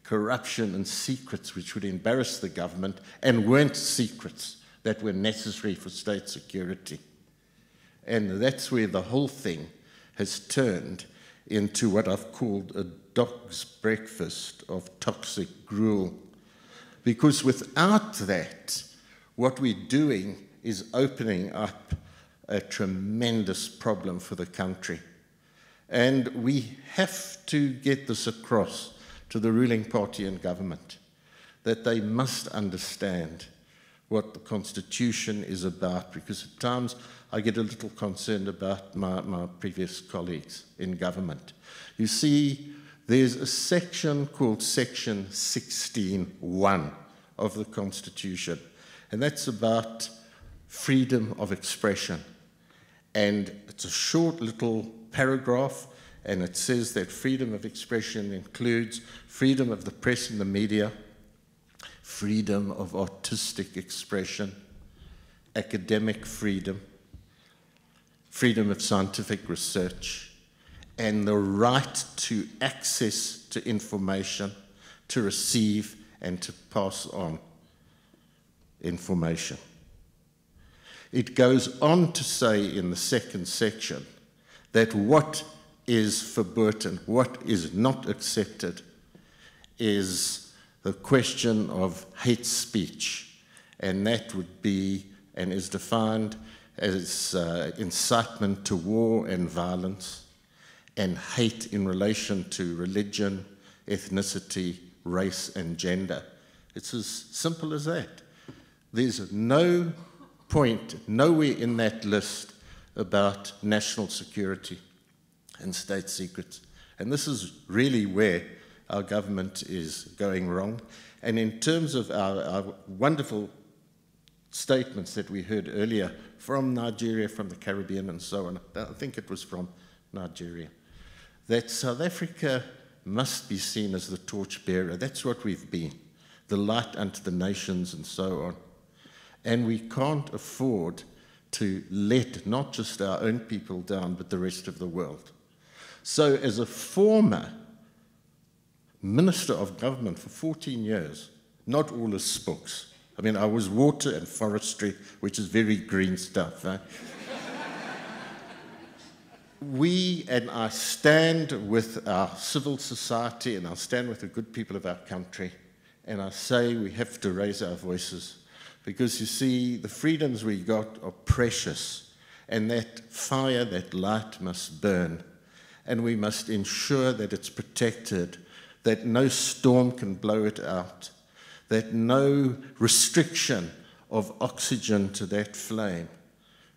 corruption and secrets which would embarrass the government and weren't secrets that were necessary for state security. And that's where the whole thing has turned into what I've called a dog's breakfast of toxic gruel. Because without that, what we're doing is opening up a tremendous problem for the country. And we have to get this across to the ruling party and government, that they must understand what the Constitution is about, because at times I get a little concerned about my previous colleagues in government. You see, there's a section called Section 16(1) of the Constitution, and that's about freedom of expression. And it's a short little paragraph, and it says that freedom of expression includes freedom of the press and the media, freedom of artistic expression, academic freedom, freedom of scientific research, and the right to access to information, to receive and to pass on information. It goes on to say in the second section that what is forbidden, what is not accepted, is the question of hate speech, and that would be and is defined as incitement to war and violence, and hate in relation to religion, ethnicity, race, and gender. It's as simple as that. There's no point, nowhere in that list, about national security and state secrets. And this is really where our government is going wrong. And in terms of our wonderful statements that we heard earlier from Nigeria, from the Caribbean and so on, I think it was from Nigeria, that South Africa must be seen as the torchbearer. That's what we've been, the light unto the nations and so on. And we can't afford to let not just our own people down, but the rest of the world. So as a former Minister of Government for 14 years, not all is spooks. I mean, I was water and forestry, which is very green stuff. And I stand with our civil society, and I stand with the good people of our country, and I say we have to raise our voices, because you see, the freedoms we got are precious, and that fire, that light must burn, and we must ensure that it's protected, that no storm can blow it out, that no restriction of oxygen to that flame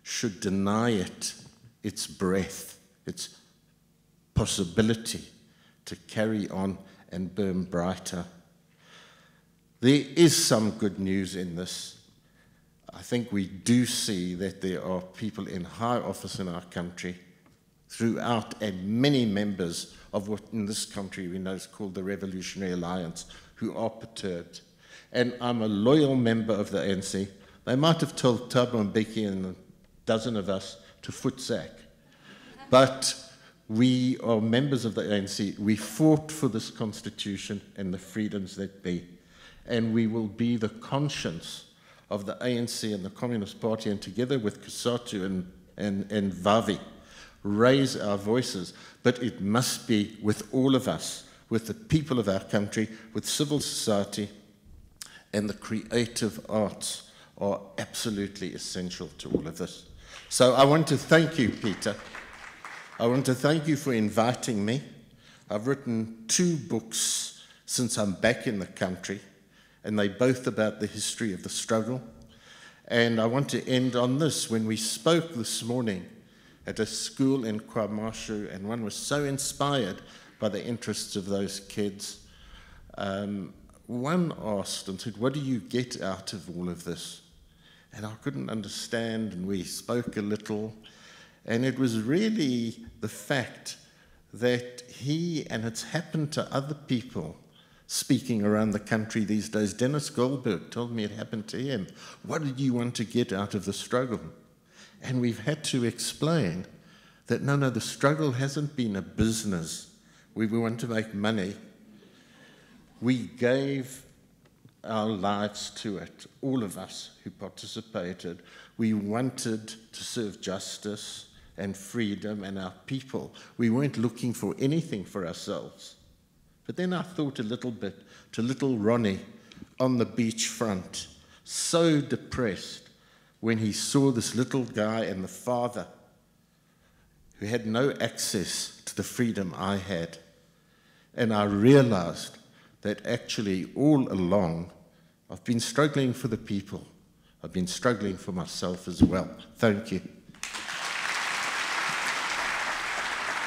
should deny it its breath, its possibility to carry on and burn brighter. There is some good news in this. I think we do see that there are people in high office in our country throughout, and many members of what in this country we know is called the Revolutionary Alliance, who are perturbed. And I'm a loyal member of the ANC. They might have told Thabo Mbeki and a dozen of us to footsack. But we are members of the ANC. We fought for this constitution and the freedoms that be. And we will be the conscience of the ANC and the Communist Party, and together with Kusatu and Vavi, raise our voices. But it must be with all of us, with the people of our country, with civil society, and the creative arts are absolutely essential to all of this. So I want to thank you, Peter. I want to thank you for inviting me. I've written 2 books since I'm back in the country, and they're both about the history of the struggle. And I want to end on this. When we spoke this morning at a school in KwaMashu, and one was so inspired by the interests of those kids, one asked and said, what do you get out of all of this? And I couldn't understand, and we spoke a little, and it was really the fact that he, and it's happened to other people speaking around the country these days. Dennis Goldberg told me it happened to him. What did you want to get out of the struggle? And we've had to explain that no, the struggle hasn't been a business. We want to make money. We gave our lives to it, all of us who participated. We wanted to serve justice and freedom and our people. We weren't looking for anything for ourselves. But then I thought a little bit to little Ronnie on the beachfront, so depressed when he saw this little guy and the father who had no access to the freedom I had. And I realized that actually all along, I've been struggling for the people. I've been struggling for myself as well. Thank you.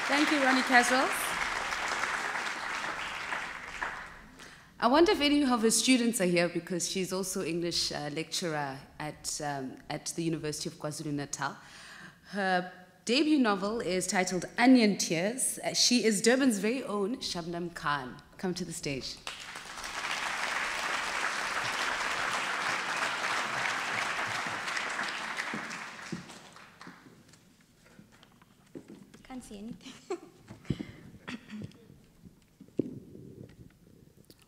Thank you, Ronnie Kasrils. I wonder if any of her students are here, because she's also English lecturer at the University of KwaZulu-Natal. Her debut novel is titled Onion Tears. She is Durban's very own Shabnam Khan. Come to the stage. Can't see anything.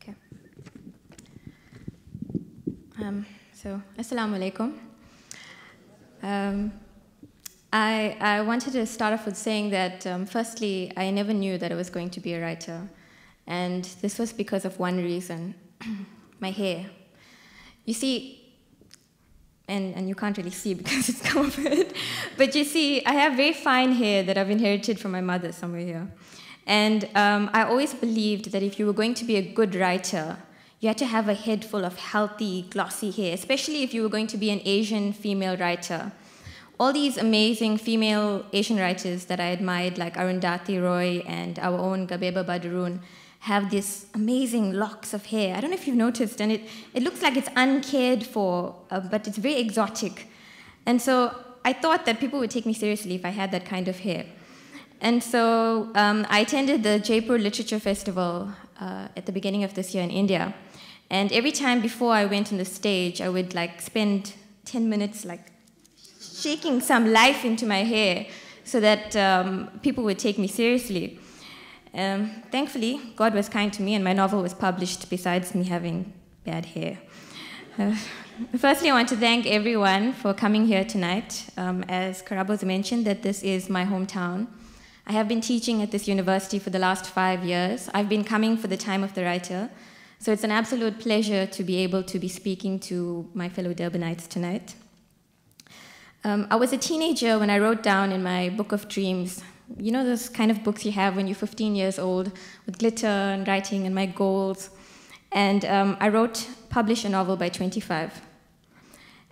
Okay. So, Assalamu alaikum. I wanted to start off with saying that, firstly, I never knew that I was going to be a writer. And this was because of one reason, my hair. You see, and you can't really see because it's covered, but you see, I have very fine hair that I've inherited from my mother somewhere here. And I always believed that if you were going to be a good writer, you had to have a head full of healthy, glossy hair, especially if you were going to be an Asian female writer. All these amazing female Asian writers that I admired, like Arundhati Roy and our own Gabeba Badroon, have these amazing locks of hair. I don't know if you've noticed, and it looks like it's uncared for, but it's very exotic. And so I thought that people would take me seriously if I had that kind of hair. And so I attended the Jaipur Literature Festival at the beginning of this year in India. And every time before I went on the stage, I would spend 10 minutes shaking some life into my hair so that people would take me seriously. Thankfully, God was kind to me, and my novel was published besides me having bad hair. Firstly, I want to thank everyone for coming here tonight. As Karabos mentioned, that this is my hometown. I have been teaching at this university for the last 5 years. I've been coming for the time of the writer. So it's an absolute pleasure to be able to be speaking to my fellow Durbanites tonight. I was a teenager when I wrote down in my book of dreams, you know those kind of books you have when you're 15 years old with glitter and writing and my goals. And I published a novel by 25.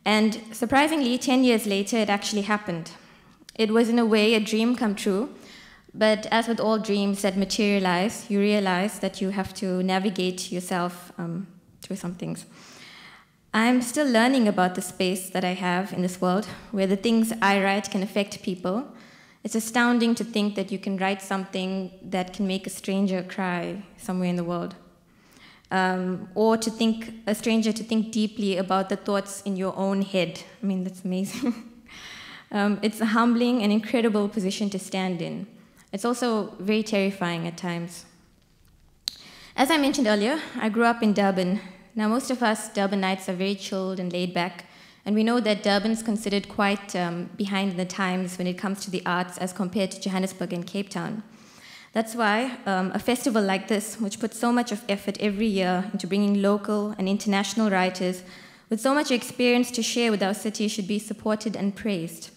And surprisingly, 10 years later, it actually happened. It was in a way a dream come true. But as with all dreams that materialize, you realize that you have to navigate yourself through some things. I'm still learning about the space that I have in this world, where the things I write can affect people. It's astounding to think that you can write something that can make a stranger cry somewhere in the world. Or a stranger to think deeply about the thoughts in your own head. I mean, that's amazing. It's a humbling and incredible position to stand in. It's also very terrifying at times. As I mentioned earlier, I grew up in Durban. Now, most of us Durbanites are very chilled and laid back, and we know that Durban is considered quite behind the times when it comes to the arts as compared to Johannesburg and Cape Town. That's why a festival like this, which puts so much of effort every year into bringing local and international writers with so much experience to share with our city, should be supported and praised.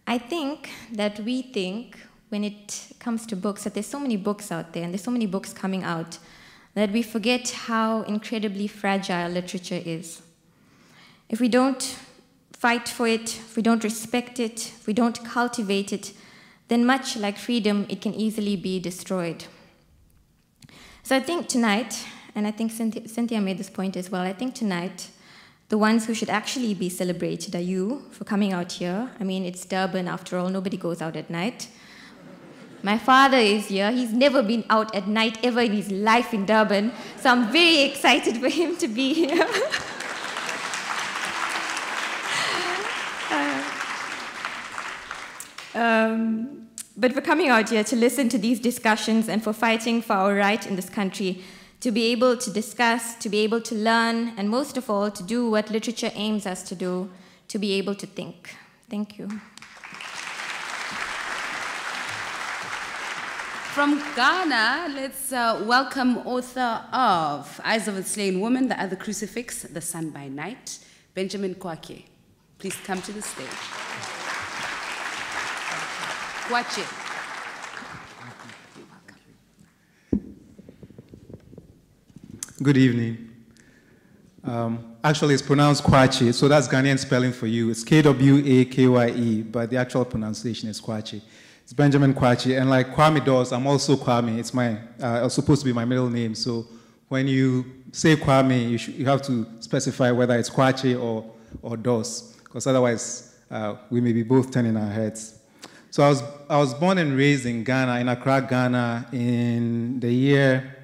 I think that we think, when it comes to books, that there's so many books out there and there's so many books coming out that we forget how incredibly fragile literature is. If we don't fight for it, if we don't respect it, if we don't cultivate it, then much like freedom, it can easily be destroyed. So I think tonight, and I think Cynthia made this point as well, I think tonight, the ones who should actually be celebrated are you for coming out here. I mean, it's Durban after all, nobody goes out at night. My father is here, he's never been out at night ever in his life in Durban, so I'm very excited for him to be here. But for coming out here to listen to these discussions and for fighting for our right in this country, to be able to discuss, to be able to learn, and most of all, to do what literature aims us to do, to be able to think. Thank you. From Ghana, let's welcome author of Eyes of a Slain Woman, The Other Crucifix, The Sun by Night, Benjamin Kwakye. Please come to the stage. Kwakye. You're welcome. Good evening. Actually, it's pronounced Kwakye, so that's Ghanaian spelling for you. It's Kwakye, but the actual pronunciation is Kwakye. It's Benjamin Kwakye, and like Kwame Dawes, I'm also Kwame. It's supposed to be my middle name, so when you say Kwame, you have to specify whether it's Kwakye or Dawes, because otherwise we may be both turning our heads. So I was born and raised in Ghana, in Accra, Ghana, in the year,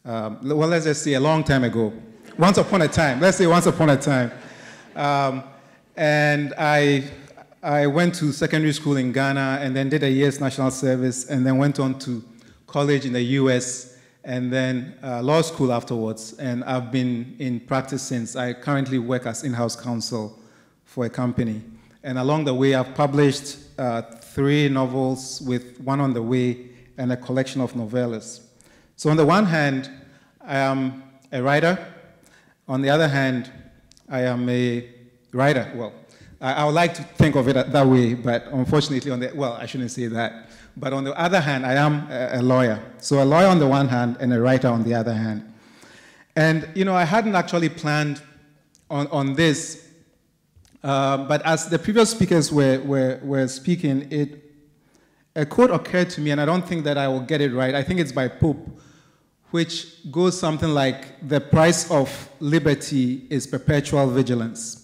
well, let's just say a long time ago. Once upon a time, let's say once upon a time. And I went to secondary school in Ghana and then did a year's national service and then went on to college in the US and then law school afterwards. And I've been in practice since. I currently work as in-house counsel for a company. And along the way, I've published 3 novels with one on the way and a collection of novellas. So on the one hand, I am a writer. On the other hand, I am a writer. Well, I would like to think of it that way, but unfortunately, I shouldn't say that. But on the other hand, I am a lawyer. So a lawyer on the one hand and a writer on the other hand. And, you know, I hadn't actually planned on this, but as the previous speakers were speaking, a quote occurred to me, and I don't think that I will get it right. I think it's by Pope, which goes something like, the price of liberty is perpetual vigilance.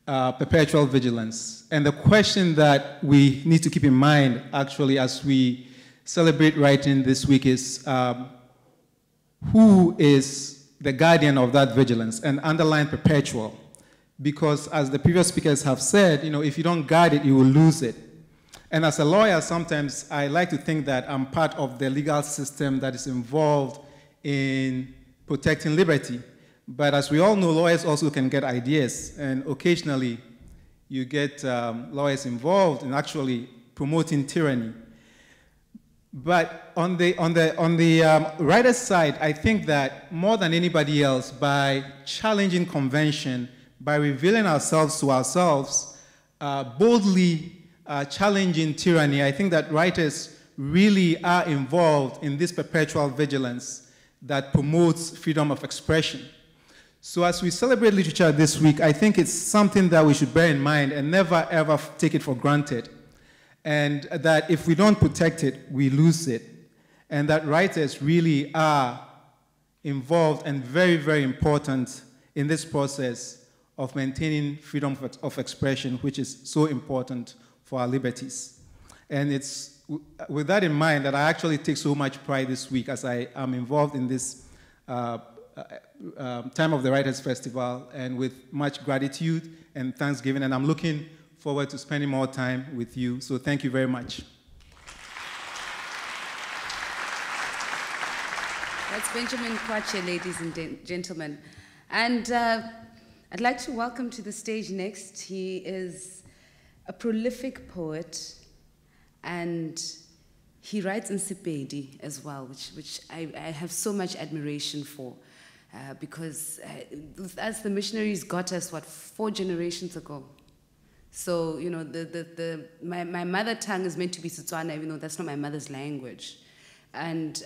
Perpetual vigilance. And the question that we need to keep in mind, actually, as we celebrate writing this week is, who is the guardian of that vigilance? And underline perpetual. Because as the previous speakers have said, you know, if you don't guard it, you will lose it. And as a lawyer, sometimes I like to think that I'm part of the legal system that is involved in protecting liberty. But as we all know, lawyers also can get ideas, and occasionally you get lawyers involved in actually promoting tyranny. But on the writer's side, I think that more than anybody else, by challenging convention, by revealing ourselves to ourselves, boldly challenging tyranny, I think that writers really are involved in this perpetual vigilance that promotes freedom of expression. So as we celebrate literature this week, I think it's something that we should bear in mind and never ever take it for granted. And that if we don't protect it, we lose it. And that writers really are involved and very, very important in this process of maintaining freedom of expression, which is so important for our liberties. And it's with that in mind that I actually take so much pride this week as I am involved in this time of the Writers' Festival, and with much gratitude and thanksgiving, and I'm looking forward to spending more time with you. So thank you very much. That's Benjamin Kwakye, ladies and gentlemen. And I'd like to welcome to the stage next. He is a prolific poet, and he writes in Sepedi as well, which I have so much admiration for. because as the missionaries got us, 4 generations ago. So, you know, my mother tongue is meant to be Setswana, even though that's not my mother's language. And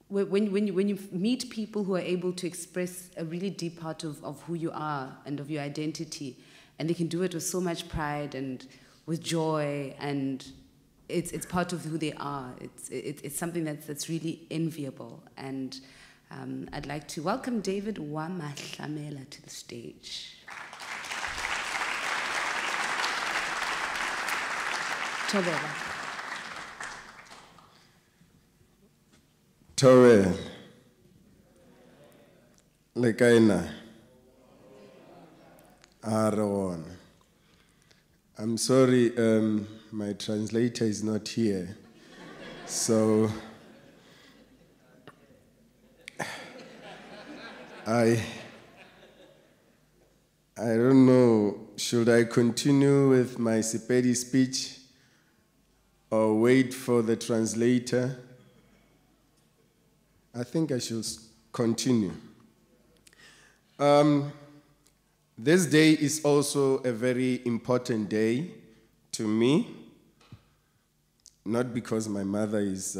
when you meet people who are able to express a really deep part of who you are and of your identity, and they can do it with so much pride and with joy, and it's part of who they are. It's something that's really enviable. And I'd like to welcome David wa Maahlamela to the stage. Tore, lekaina, Aaron. I'm sorry, my translator is not here, so I don't know, should I continue with my Sepedi speech or wait for the translator? I think I should continue. This day is also a very important day to me, not because my mother is,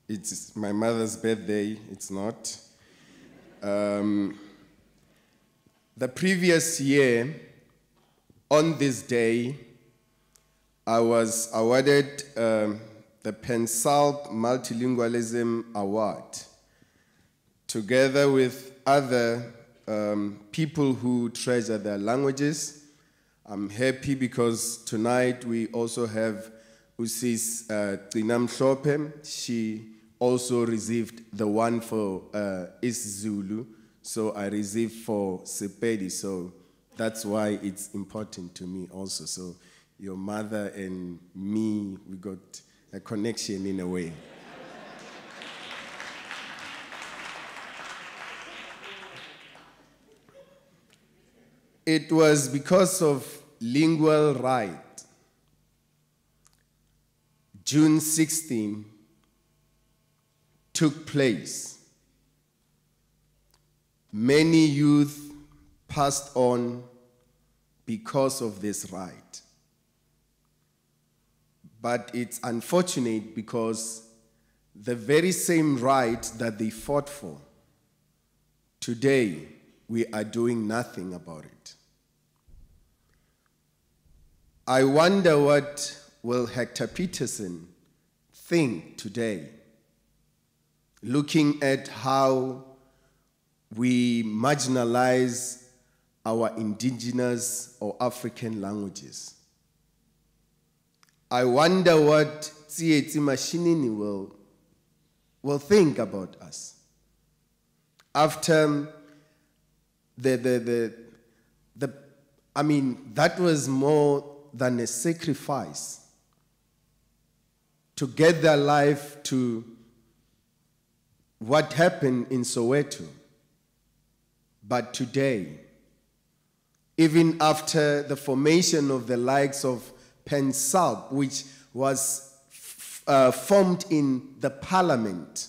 it's my mother's birthday, it's not. The previous year, on this day, I was awarded the Pensalp Multilingualism Award, together with other people who treasure their languages. I'm happy because tonight we also have Usis Mgqolozana. She also received the one for isiZulu, so I received for Sepedi, so that's why it's important to me also. So your mother and me, we got a connection in a way. It was because of lingual right. June 16 took place. Many youth passed on because of this right. But it's unfortunate because the very same right that they fought for, today we are doing nothing about it. I wonder what will Hector Peterson think today, looking at how we marginalize our indigenous or African languages. I wonder what Tsietsi Mashinini will think about us. After I mean, that was more than a sacrifice to get their life to what happened in Soweto. But today, even after the formation of the likes of Pensalp, which was formed in the parliament,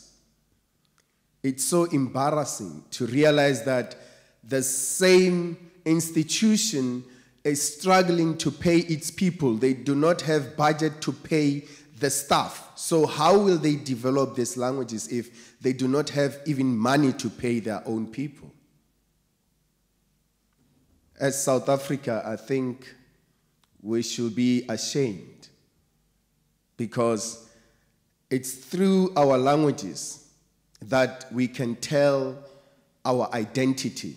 it's so embarrassing to realize that the same institution is struggling to pay its people. They do not have budget to pay the staff. So how will they develop these languages if they do not have even money to pay their own people? As South Africa, I think we should be ashamed because it's through our languages that we can tell our identity.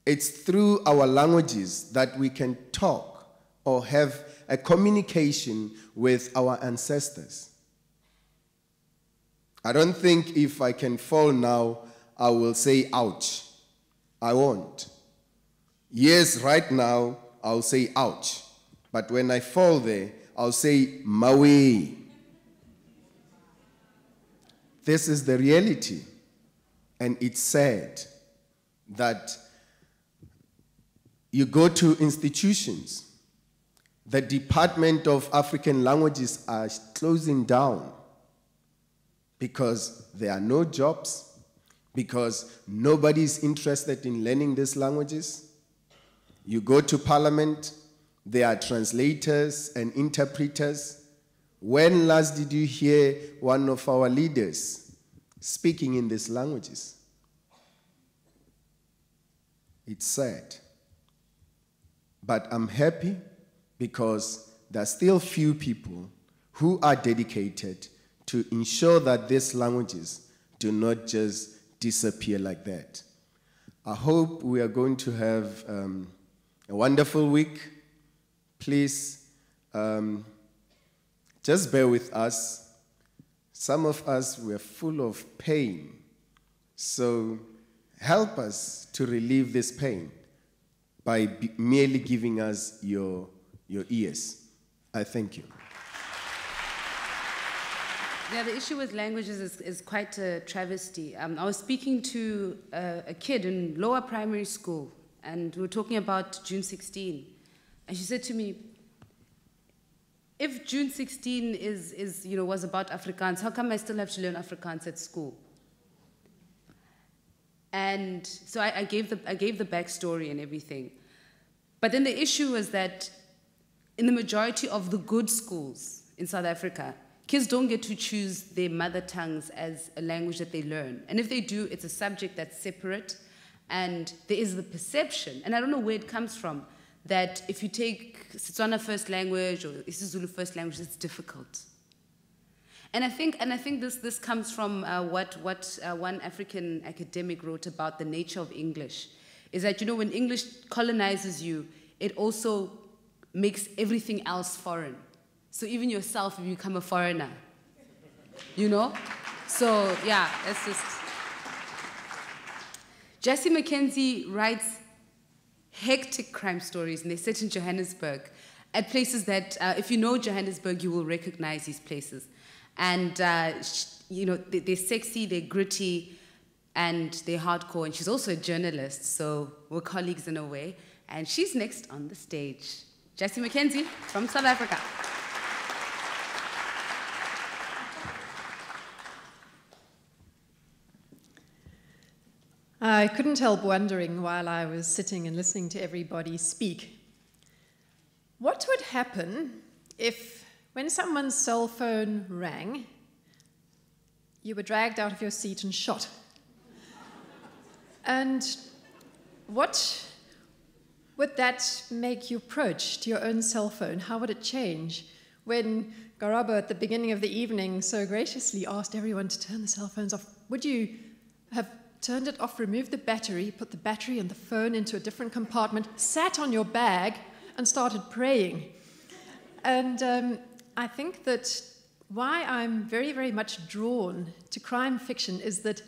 It's through our languages that we can talk or have a communication with our ancestors. I don't think if I can fall now, I will say ouch. I won't. Yes, right now, I'll say ouch. But when I fall there, I'll say mawe. This is the reality. And it's sad that you go to institutions, the Department of African Languages are closing down. because there are no jobs, because nobody is interested in learning these languages. You go to parliament, there are translators and interpreters. When last did you hear one of our leaders speaking in these languages? It's sad. But I'm happy because there are still few people who are dedicated to ensure that these languages do not just disappear like that. I hope we are going to have a wonderful week. Please, just bear with us. Some of us were full of pain. So help us to relieve this pain by merely giving us your ears. I thank you. Yeah, the issue with languages is quite a travesty. I was speaking to a kid in lower primary school, and we were talking about June 16. And she said to me, if June 16 was about Afrikaans, how come I still have to learn Afrikaans at school? And so I gave the backstory and everything. But then the issue was that in the majority of the good schools in South Africa, kids don't get to choose their mother tongues as a language that they learn. And if they do, it's a subject that's separate. And there is the perception, and I don't know where it comes from, that if you take Setswana first language or isiZulu first language, it's difficult. And I think this comes from what one African academic wrote about the nature of English, is that, when English colonizes you, it also makes everything else foreign. So even yourself, you become a foreigner, So yeah, it's just. Jassy Mackenzie writes hectic crime stories, and they're set in Johannesburg, at places that, if you know Johannesburg, you will recognize these places. And, they're sexy, they're gritty, and they're hardcore. And she's also a journalist, so we're colleagues in a way. And she's next on the stage. Jassy Mackenzie from South Africa. I couldn't help wondering while I was sitting and listening to everybody speak, what would happen if, when someone's cell phone rang, you were dragged out of your seat and shot? And what would that make you approach to your own cell phone? How would it change? When Garabo at the beginning of the evening so graciously asked everyone to turn the cell phones off, would you have turned it off, removed the battery, put the battery and the phone into a different compartment, sat on your bag and started praying? And I think that why I'm very, very much drawn to crime fiction is that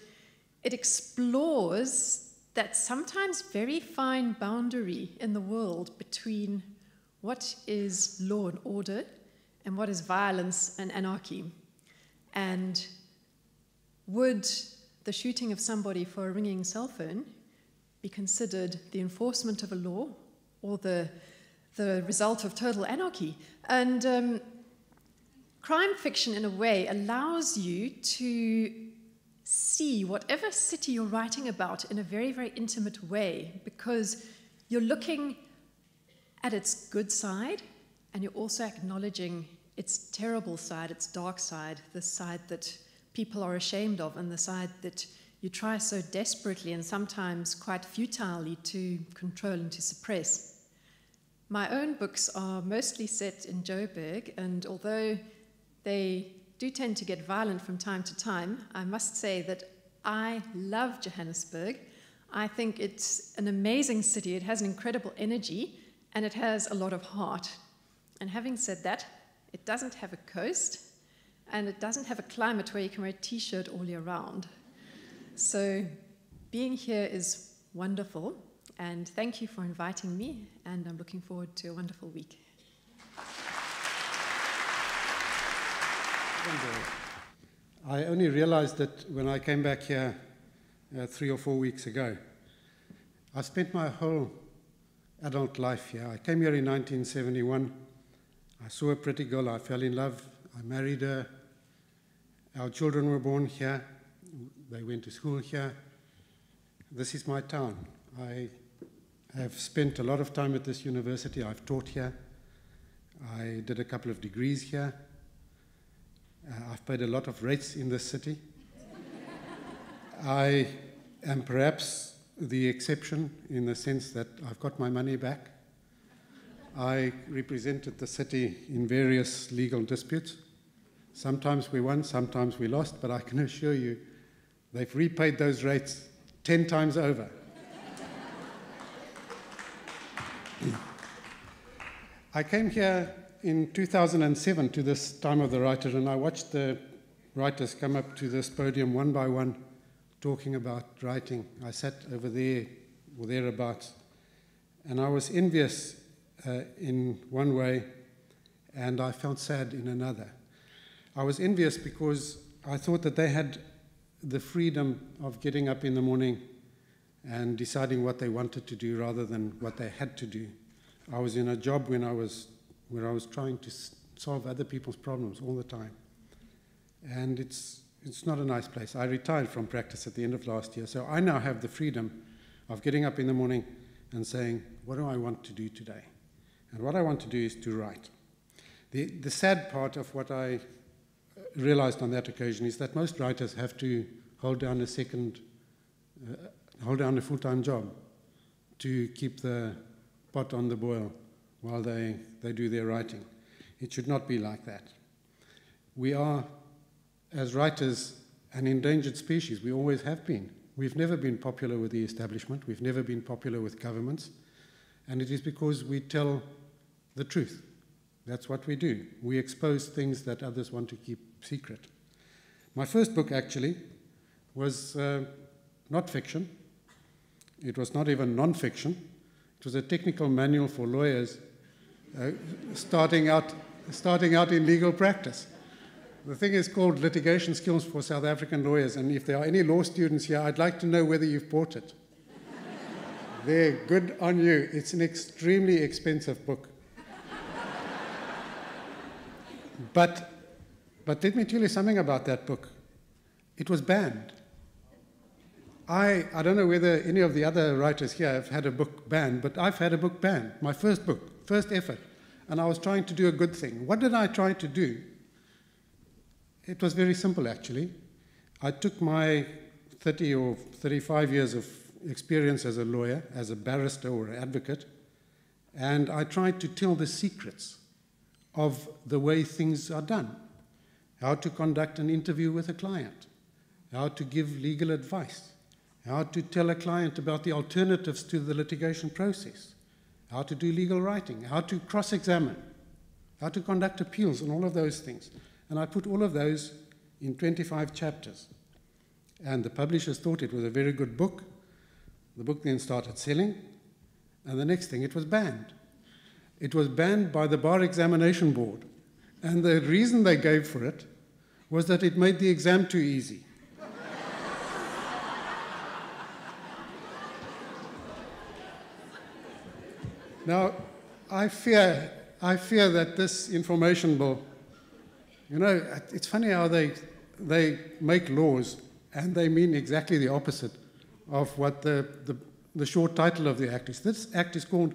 it explores that sometimes very fine boundary in the world between what is law and order and what is violence and anarchy. And would the shooting of somebody for a ringing cell phone be considered the enforcement of a law or the result of total anarchy? And crime fiction, in a way, allows you to see whatever city you're writing about in a very, very intimate way, because you're looking at its good side and you're also acknowledging its terrible side, its dark side, the side that people are ashamed of, and the side that you try so desperately and sometimes quite futilely to control and to suppress. My own books are mostly set in Joburg, and although they do tend to get violent from time to time, I must say that I love Johannesburg. I think it's an amazing city. It has an incredible energy, and it has a lot of heart. And having said that, it doesn't have a coast, and it doesn't have a climate where you can wear a t-shirt all year round. So being here is wonderful, and thank you for inviting me, and I'm looking forward to a wonderful week. I only realized that when I came back here 3 or 4 weeks ago. I spent my whole adult life here. I came here in 1971. I saw a pretty girl, I fell in love, I married her, Our children were born here. They went to school here. This is my town. I have spent a lot of time at this university. I've taught here. I did a couple of degrees here. I've paid a lot of rates in this city. I am perhaps the exception in the sense that I've got my money back. I represented the city in various legal disputes. Sometimes we won, sometimes we lost, but I can assure you they've repaid those rates 10 times over. I came here in 2007 to this Time of the Writer, and I watched the writers come up to this podium one by one talking about writing. I sat over there or thereabouts, and I was envious in one way, and I felt sad in another. I was envious because I thought that they had the freedom of getting up in the morning and deciding what they wanted to do rather than what they had to do. I was in a job where I was trying to solve other people's problems all the time. And it's not a nice place. I retired from practice at the end of last year, so I now have the freedom of getting up in the morning and saying, what do I want to do today? And what I want to do is to write. The sad part of what I realized on that occasion is that most writers have to hold down a full-time job to keep the pot on the boil while they do their writing. It should not be like that. We are, as writers, an endangered species. We always have been. We've never been popular with the establishment. We've never been popular with governments. And it is because we tell the truth. That's what we do. We expose things that others want to keep secret. My first book, actually, was not fiction. It was not even non-fiction. It was a technical manual for lawyers starting out in legal practice. The thing is called Litigation Skills for South African Lawyers, and if there are any law students here, I'd like to know whether you've bought it. They're good on you. It's an extremely expensive book. But let me tell you something about that book. It was banned. I don't know whether any of the other writers here have had a book banned, but I've had a book banned, my first book, first effort, and I was trying to do a good thing. What did I try to do? It was very simple, actually. I took my 30 or 35 years of experience as a lawyer, as a barrister or an advocate, and I tried to tell the secrets of the way things are done, how to conduct an interview with a client, how to give legal advice, how to tell a client about the alternatives to the litigation process, how to do legal writing, how to cross-examine, how to conduct appeals, and all of those things. And I put all of those in 25 chapters. And the publishers thought it was a very good book. The book then started selling, and the next thing, it was banned. It was banned by the Bar Examination Board. And the reason they gave for it was that it made the exam too easy. Now, I fear that this information bill, you know, it's funny how they make laws and they mean exactly the opposite of what the short title of the act is. This act is called,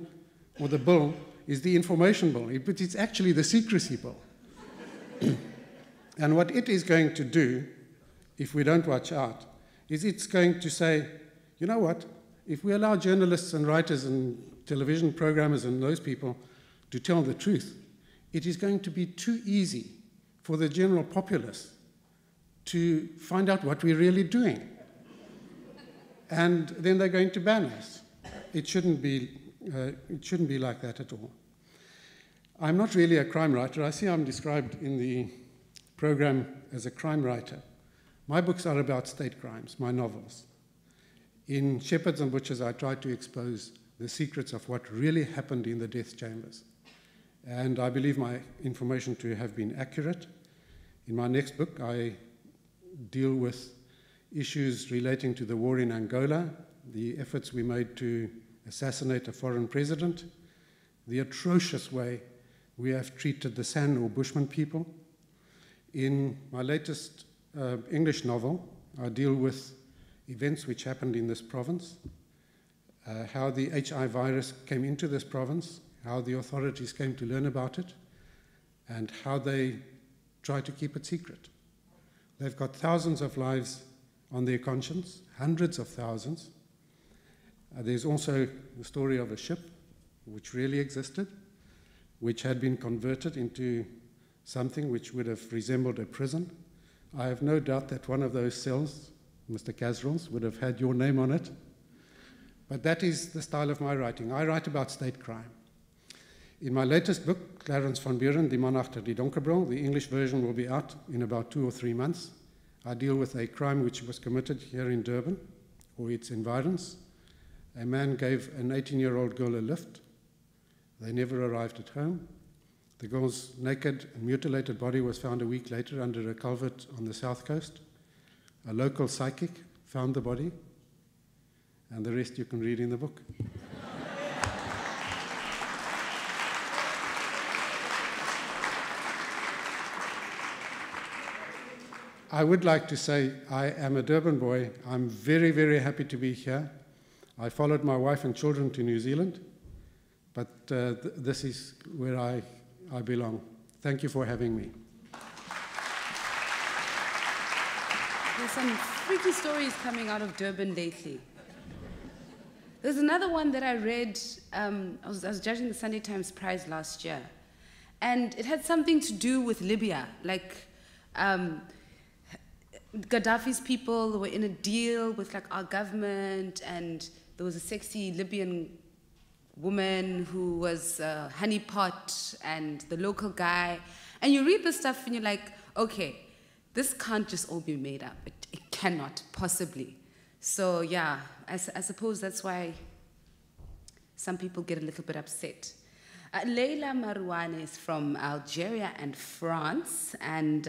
or the bill, is the information bill, but it's actually the secrecy bill. And what it is going to do, if we don't watch out, is it's going to say, you know what, if we allow journalists and writers and television programmers and those people to tell the truth, it is going to be too easy for the general populace to find out what we're really doing. And then they're going to ban us. It shouldn't be like that at all. I'm not really a crime writer. I see I'm described in the program as a crime writer. My books are about state crimes, my novels. In Shepherds and Butchers, I try to expose the secrets of what really happened in the death chambers. And I believe my information to have been accurate. In my next book, I deal with issues relating to the war in Angola, the efforts we made to assassinate a foreign president, the atrocious way we have treated the San or Bushman people. In my latest English novel. I deal with events which happened in this province, how the HIV virus came into this province, how the authorities came to learn about it, and how they tried to keep it secret. They've got thousands of lives on their conscience, hundreds of thousands. There's also the story of a ship which really existed, which had been converted into something which would have resembled a prison. I have no doubt that one of those cells, Mr. Kasrils, would have had your name on it. But that is the style of my writing. I write about state crime. In my latest book, Clarence van Buren, Die Man Agter die Donkerbril, the English version will be out in about 2 or 3 months. I deal with a crime which was committed here in Durban, or its environs. A man gave an 18-year-old girl a lift. They never arrived at home. The girl's naked and mutilated body was found a week later under a culvert on the south coast. A local psychic found the body, and the rest you can read in the book. I would like to say I am a Durban boy. I'm very, very happy to be here. I followed my wife and children to New Zealand, but this is where I belong. Thank you for having me. There's some freaky stories coming out of Durban lately. There's another one that I read, I was judging the Sunday Times Prize last year, and it had something to do with Libya, like Gaddafi's people were in a deal with like our government, and there was a sexy Libyan woman who was a honeypot and the local guy. And you read this stuff and you're like, okay, this can't just all be made up. It cannot possibly. So yeah, I suppose that's why some people get a little bit upset. Leila Marouane is from Algeria and France, and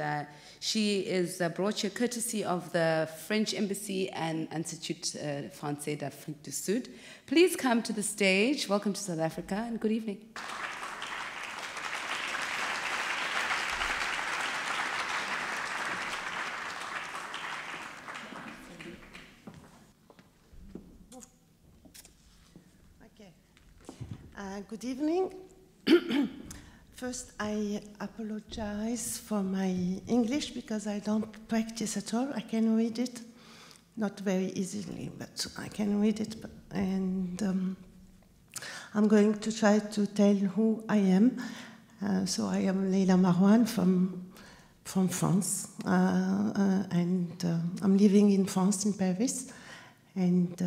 she is brought here courtesy of the French Embassy and Institut Français d'Afrique du Sud. Please come to the stage. Welcome to South Africa, and good evening. Okay. Good evening. First, I apologize for my English because I don't practice at all. I can read it, not very easily, but I can read it. And I'm going to try to tell who I am. So I am Leila Marouane from France, and I'm living in France, in Paris. And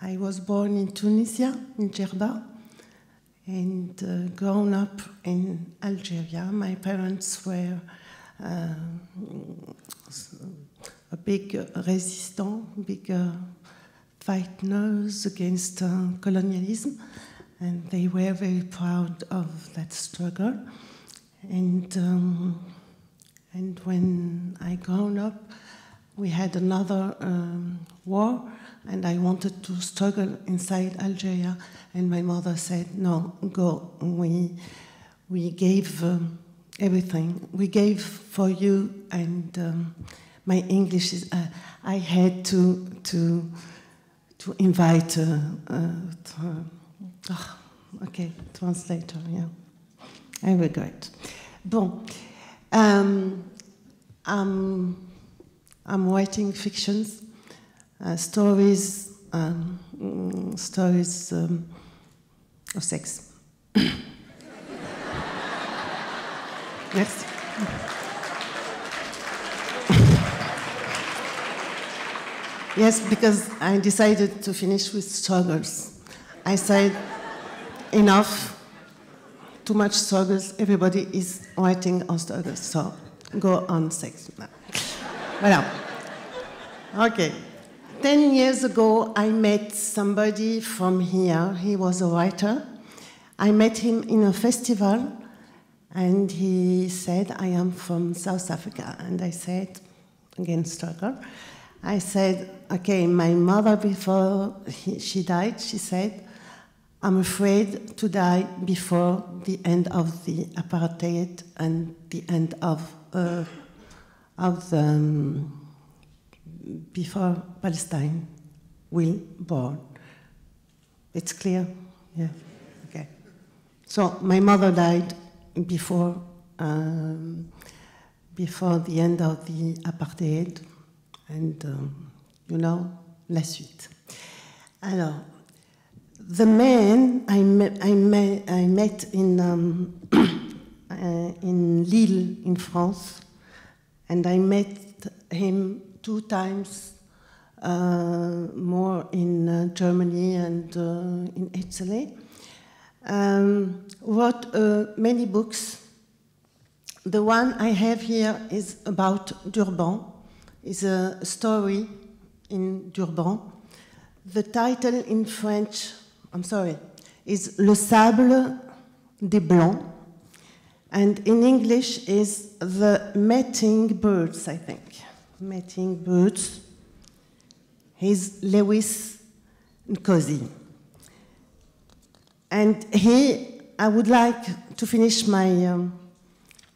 I was born in Tunisia, in Djerba, and grown up in Algeria. My parents were a big resistant, big fighters against colonialism, and they were very proud of that struggle. And when I grown up, we had another war, and I wanted to struggle inside Algeria, and my mother said, no, go. We gave everything. We gave for you, and my English is, I had to invite, okay, translator, yeah. I regret. Bon, I'm writing fictions, stories of sex. Merci. Yes, because I decided to finish with struggles. I said, enough, too much struggles, everybody is writing on struggles, so go on sex. Voilà. Okay. 10 years ago, I met somebody from here. He was a writer. I met him in a festival, and he said, I am from South Africa. And I said, again, struggle. I said, okay, my mother, before she died, she said, I'm afraid to die before the end of the apartheid and the end of of the, before Palestine will born. It's clear? Yeah, okay. So my mother died before the end of the apartheid, and you know, la suite. Alors, the man I met in Lille, in France, and I met him 2 times more in Germany and in Italy. Wrote many books. The one I have here is about Durban. It's a story in Durban. The title in French, I'm sorry, is Le Sable des Blancs, and in English is The Mating Birds, I think. Mating Birds. He's Lewis Nkosi. And I would like to finish my,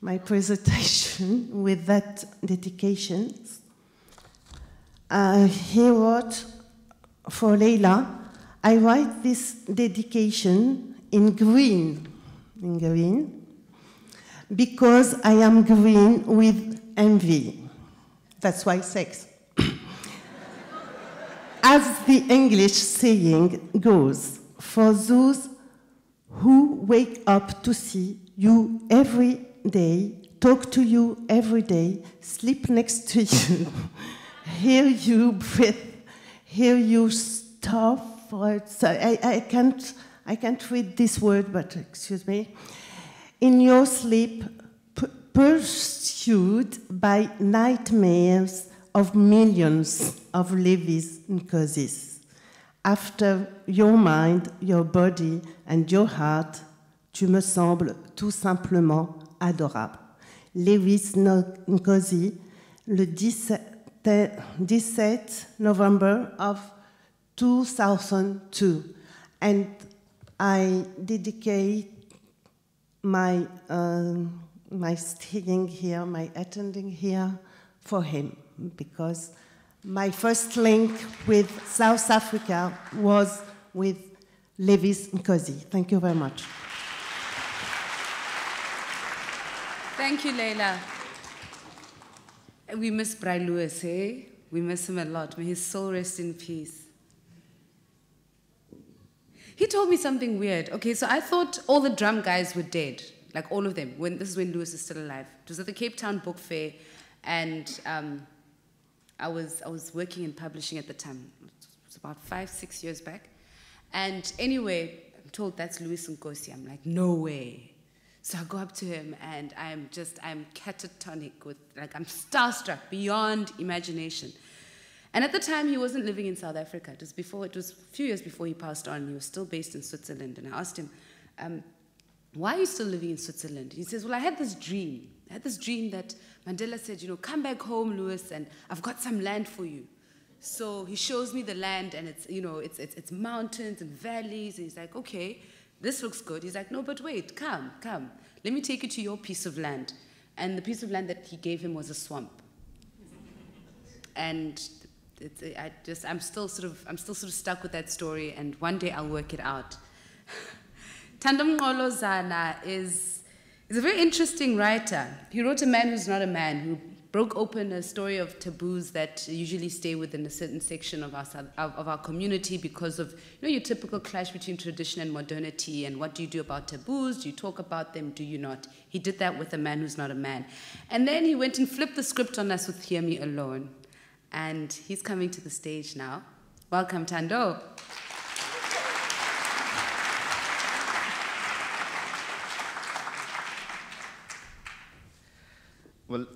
my presentation with that dedication. He wrote for Leïla, I write this dedication in green, because I am green with envy. That's why sex. As the English saying goes, for those who wake up to see you every day, talk to you every day, sleep next to you, hear you breathe, hear you starve. I can't read this word, but excuse me. In your sleep, pursued by nightmares of millions of Lewis Nkosis. After your mind, your body, and your heart, tu me sembles tout simplement adorable. Lewis Nkosi, le 17 November of 2002. And I dedicate my, my staying here, my attending here for him, because my first link with South Africa was with Lewis Nkosi. Thank you very much. Thank you, Leila. We miss Bry Lewis, eh? We miss him a lot. May his soul rest in peace. He told me something weird. Okay, so I thought all the drum guys were dead, like all of them. This is when Lewis is still alive. It was at the Cape Town Book Fair, and I was working in publishing at the time. It was about 5-6 years back. And anyway, I'm told that's Lewis Nkosi. I'm like, no way. So I go up to him, and I'm catatonic with, like, I'm starstruck beyond imagination. And at the time, he wasn't living in South Africa. It was a few years before he passed on. He was still based in Switzerland. And I asked him, why are you still living in Switzerland? He says, well, I had this dream. I had this dream that Mandela said, you know, come back home, Lewis, and I've got some land for you. So he shows me the land, and it's, you know, it's mountains and valleys. And he's like, okay, this looks good. He's like, no, but wait, come. Let me take you to your piece of land. And the piece of land that he gave him was a swamp. And I'm still sort of stuck with that story, and one day I'll work it out. Tando Mgqolozana is a very interesting writer. He wrote A Man Who's Not a Man, who broke open a story of taboos that usually stay within a certain section of our community because of, you know, your typical clash between tradition and modernity, and what do you do about taboos? Do you talk about them? Do you not? He did that with A Man Who's Not a Man. And then he went and flipped the script on us with Hear Me Alone. And he's coming to the stage now. Welcome, Thando. Well,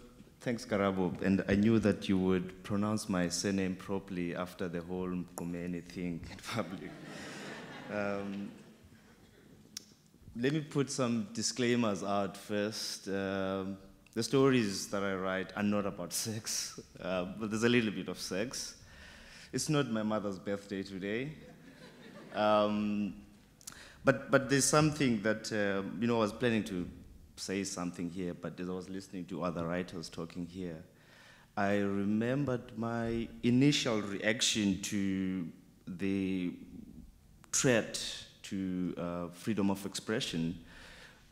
thanks, Karabo. And I knew that you would pronounce my surname properly after the whole Mgqomeni thing in public. Let me put some disclaimers out first. The stories that I write are not about sex, but there's a little bit of sex. It's not my mother's birthday today. But there's something that, you know, I was planning to say something here, but as I was listening to other writers talking here, I remembered my initial reaction to the threat to freedom of expression,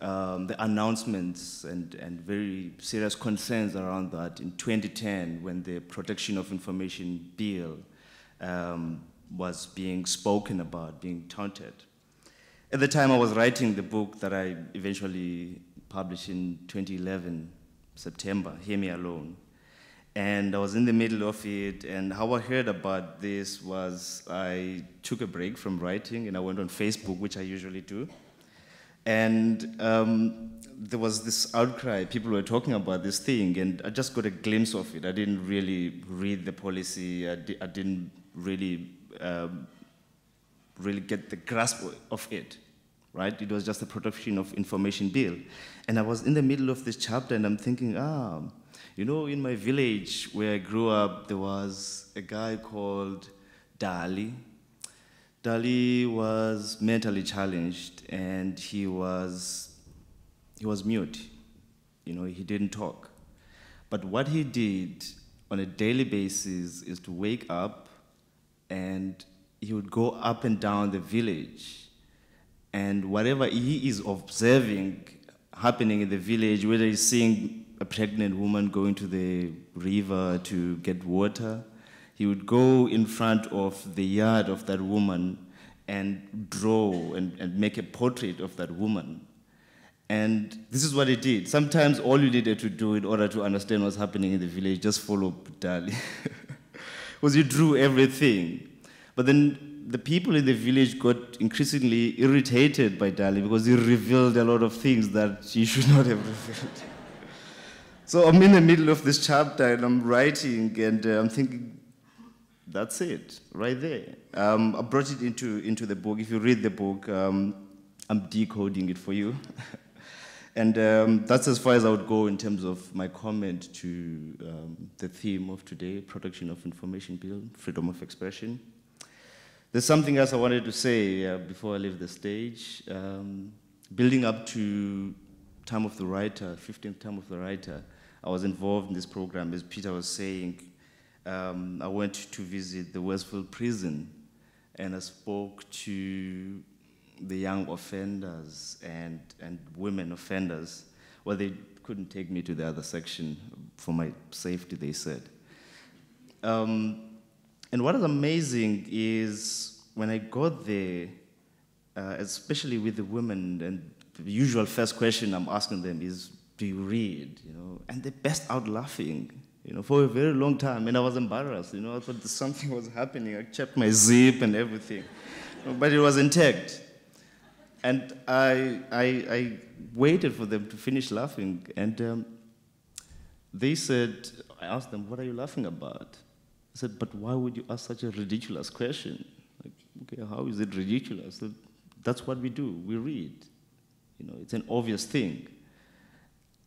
the announcements and very serious concerns around that in 2010 when the Protection of Information Bill was being spoken about, being touted. At the time I was writing the book that I eventually published in 2011, September, Hear Me Alone. And I was in the middle of it, and how I heard about this was I took a break from writing and I went on Facebook, which I usually do. And there was this outcry, people were talking about this thing, and I just got a glimpse of it. I didn't really read the policy, I didn't really get the grasp of it, right? It was just the Protection of Information Bill. And I was in the middle of this chapter and I'm thinking, you know, in my village where I grew up, there was a guy called Dali. Dali was mentally challenged and he was mute. You know, he didn't talk. But what he did on a daily basis is to wake up and he would go up and down the village, and whatever he is observing happening in the village, whether he's seeing a pregnant woman going to the river to get water, he would go in front of the yard of that woman and draw and make a portrait of that woman. And this is what he did. Sometimes all you needed to do in order to understand what's happening in the village, just follow Dali. Because you drew everything. But then the people in the village got increasingly irritated by Dali because he revealed a lot of things that he should not have revealed. So I'm in the middle of this chapter and I'm writing and I'm thinking, that's it, right there. I brought it into the book. If you read the book, I'm decoding it for you. And that's as far as I would go in terms of my comment to the theme of today, Protection of Information Bill, Freedom of Expression. There's something else I wanted to say before I leave the stage. Building up to Time of the Writer, 15th Time of the Writer, I was involved in this program. As Peter was saying, I went to visit the Westfield prison and I spoke to the young offenders and women offenders. Well, they couldn't take me to the other section for my safety, they said. And what is amazing is when I got there, especially with the women, and the usual first question I'm asking them is, do you read? You know, and they burst out laughing, you know, for a very long time. And I was embarrassed, you know, I thought something was happening. I checked my zip and everything, but it was intact. And I waited for them to finish laughing, and they said, I asked them, what are you laughing about? I said, but why would you ask such a ridiculous question? Like, okay, how is it ridiculous? I said, that's what we do, we read. You know, it's an obvious thing.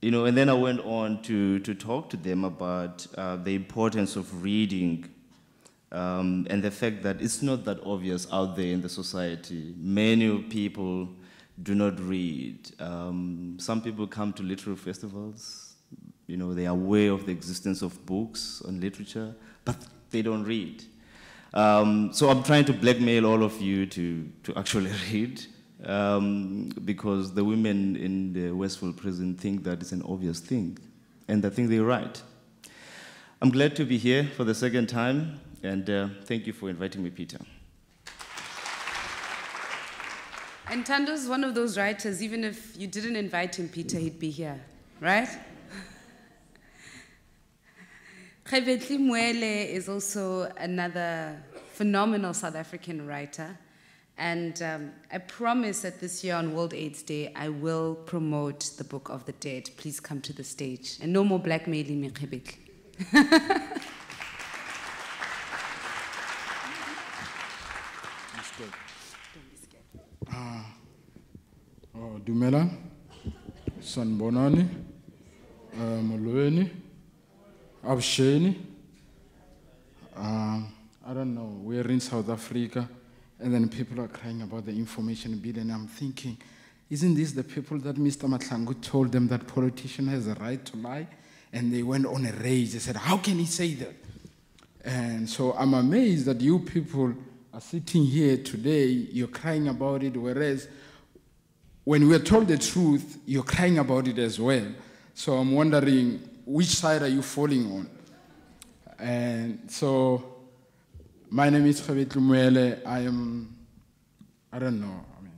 You know, and then I went on to talk to them about the importance of reading and the fact that it's not that obvious out there in the society. Many people do not read. Some people come to literary festivals. You know, they are aware of the existence of books on literature, but they don't read. So I'm trying to blackmail all of you to actually read, because the women in the Westfield prison think that it's an obvious thing, and I think they're right. I'm glad to be here for the second time, and thank you for inviting me, Peter. And Thando's one of those writers, even if you didn't invite him, Peter, he'd be here, right? Kgebetli Moele is also another phenomenal South African writer. And I promise that this year on World AIDS Day, I will promote the Book of the Dead. Please come to the stage. And no more blackmailing me, Kgebetli. Dumela, Sanbonani, Molweni, Absheni. I don't know, we're in South Africa, and then people are crying about the information bill, and I'm thinking, isn't this the people that Mr. Mahlangu told them that politician has a right to lie? And they went on a rage. They said, how can he say that? And so I'm amazed that you people are sitting here today, you're crying about it, whereas when we're told the truth, you're crying about it as well. So I'm wondering, which side are you falling on? And so, my name is Kgebetli Moele. I don't know. I mean,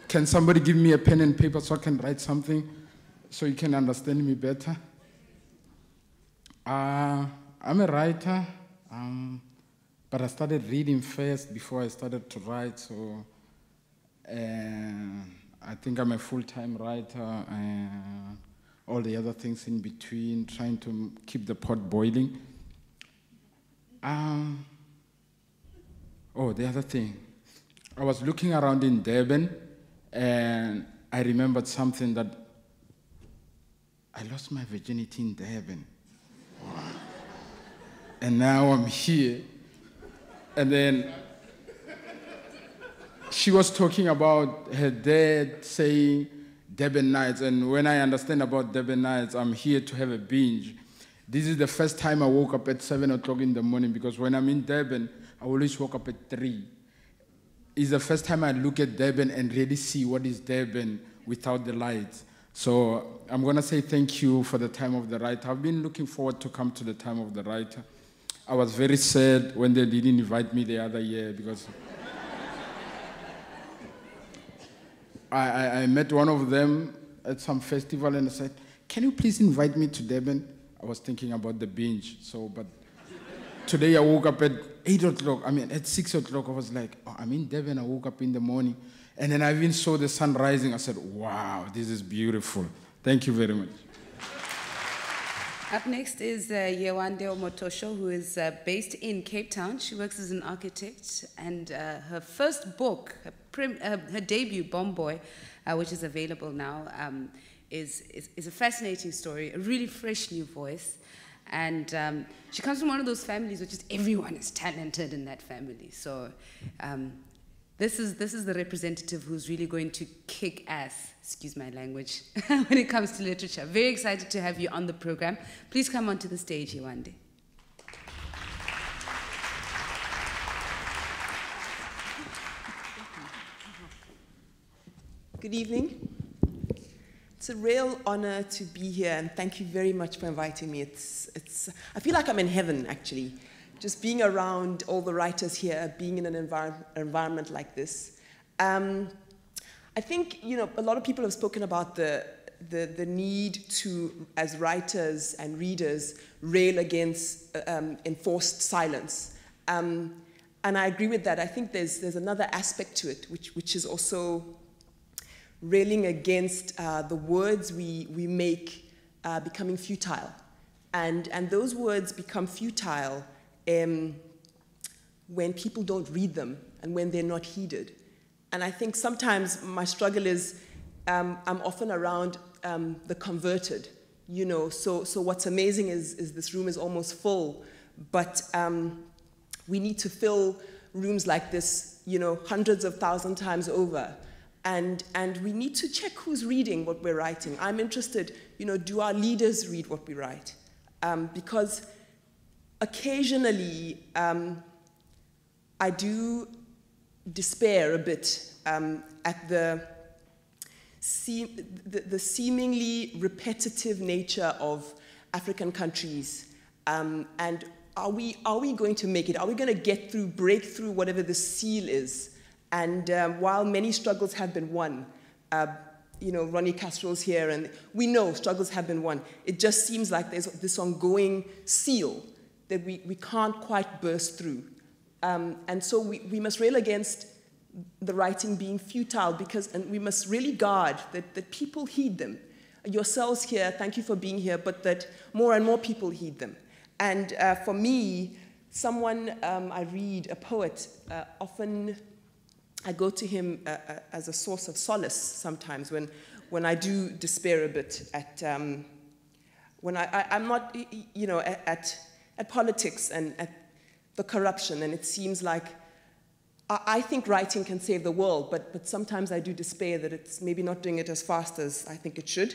can somebody give me a pen and paper so I can write something so you can understand me better? I'm a writer, but I started reading first before I started to write, so I think I'm a full-time writer and all the other things in between, trying to keep the pot boiling. Oh, the other thing. I was looking around in Durban, and I remembered something that I lost my virginity in Durban. And now I'm here. And then she was talking about her dad saying Durban nights, and when I understand about Durban nights, I'm here to have a binge. This is the first time I woke up at 7 o'clock in the morning, because when I'm in Durban, I always woke up at 3. It's the first time I look at Durban and really see what is Durban without the lights. So I'm going to say thank you for the time of the writer. I've been looking forward to come to the time of the writer. I was very sad when they didn't invite me the other year, because I met one of them at some festival and I said, can you please invite me to Durban? I was thinking about the binge, but today I woke up at 8 o'clock. I mean, at 6 o'clock, I was like, oh, I'm in Durban. I woke up in the morning. And then I even saw the sun rising. I said, wow, this is beautiful. Thank you very much. Up next is Yewande Omotoso, who is based in Cape Town. She works as an architect, and her first book, her debut, Bomb Boy, which is available now, is a fascinating story, a really fresh new voice. And she comes from one of those families where just everyone is talented in that family. So this is the representative who's really going to kick ass, excuse my language, when it comes to literature. Very excited to have you on the program. Please come onto the stage, Yewande. Good evening. It's a real honor to be here, and thank you very much for inviting me. I feel like I'm in heaven, actually. Just being around all the writers here, being in an environment like this. I think, a lot of people have spoken about the need to, as writers and readers, rail against enforced silence. And I agree with that. I think there's another aspect to it, which is also railing against the words we make becoming futile. And those words become futile when people don't read them and when they're not heeded. And I think sometimes my struggle is I'm often around the converted, so what's amazing is this room is almost full, but we need to fill rooms like this, hundreds of thousands times over. And we need to check who's reading what we're writing. I'm interested, do our leaders read what we write? Because occasionally I do despair a bit at the seemingly repetitive nature of African countries. And are we going to make it? Are we going to break through whatever the seal is? And while many struggles have been won, Ronnie Kasrils here, and we know struggles have been won, it just seems like there's this ongoing seal that we can't quite burst through. And so we must rail against the writing being futile, and we must really guard that people heed them. Yourselves here, thank you for being here, but that more and more people heed them. And for me, I read, a poet, often I go to him as a source of solace sometimes when I do despair a bit at, when I'm not, at politics and at the corruption, and it seems like I think writing can save the world, but sometimes I do despair that it's maybe not doing it as fast as I think it should.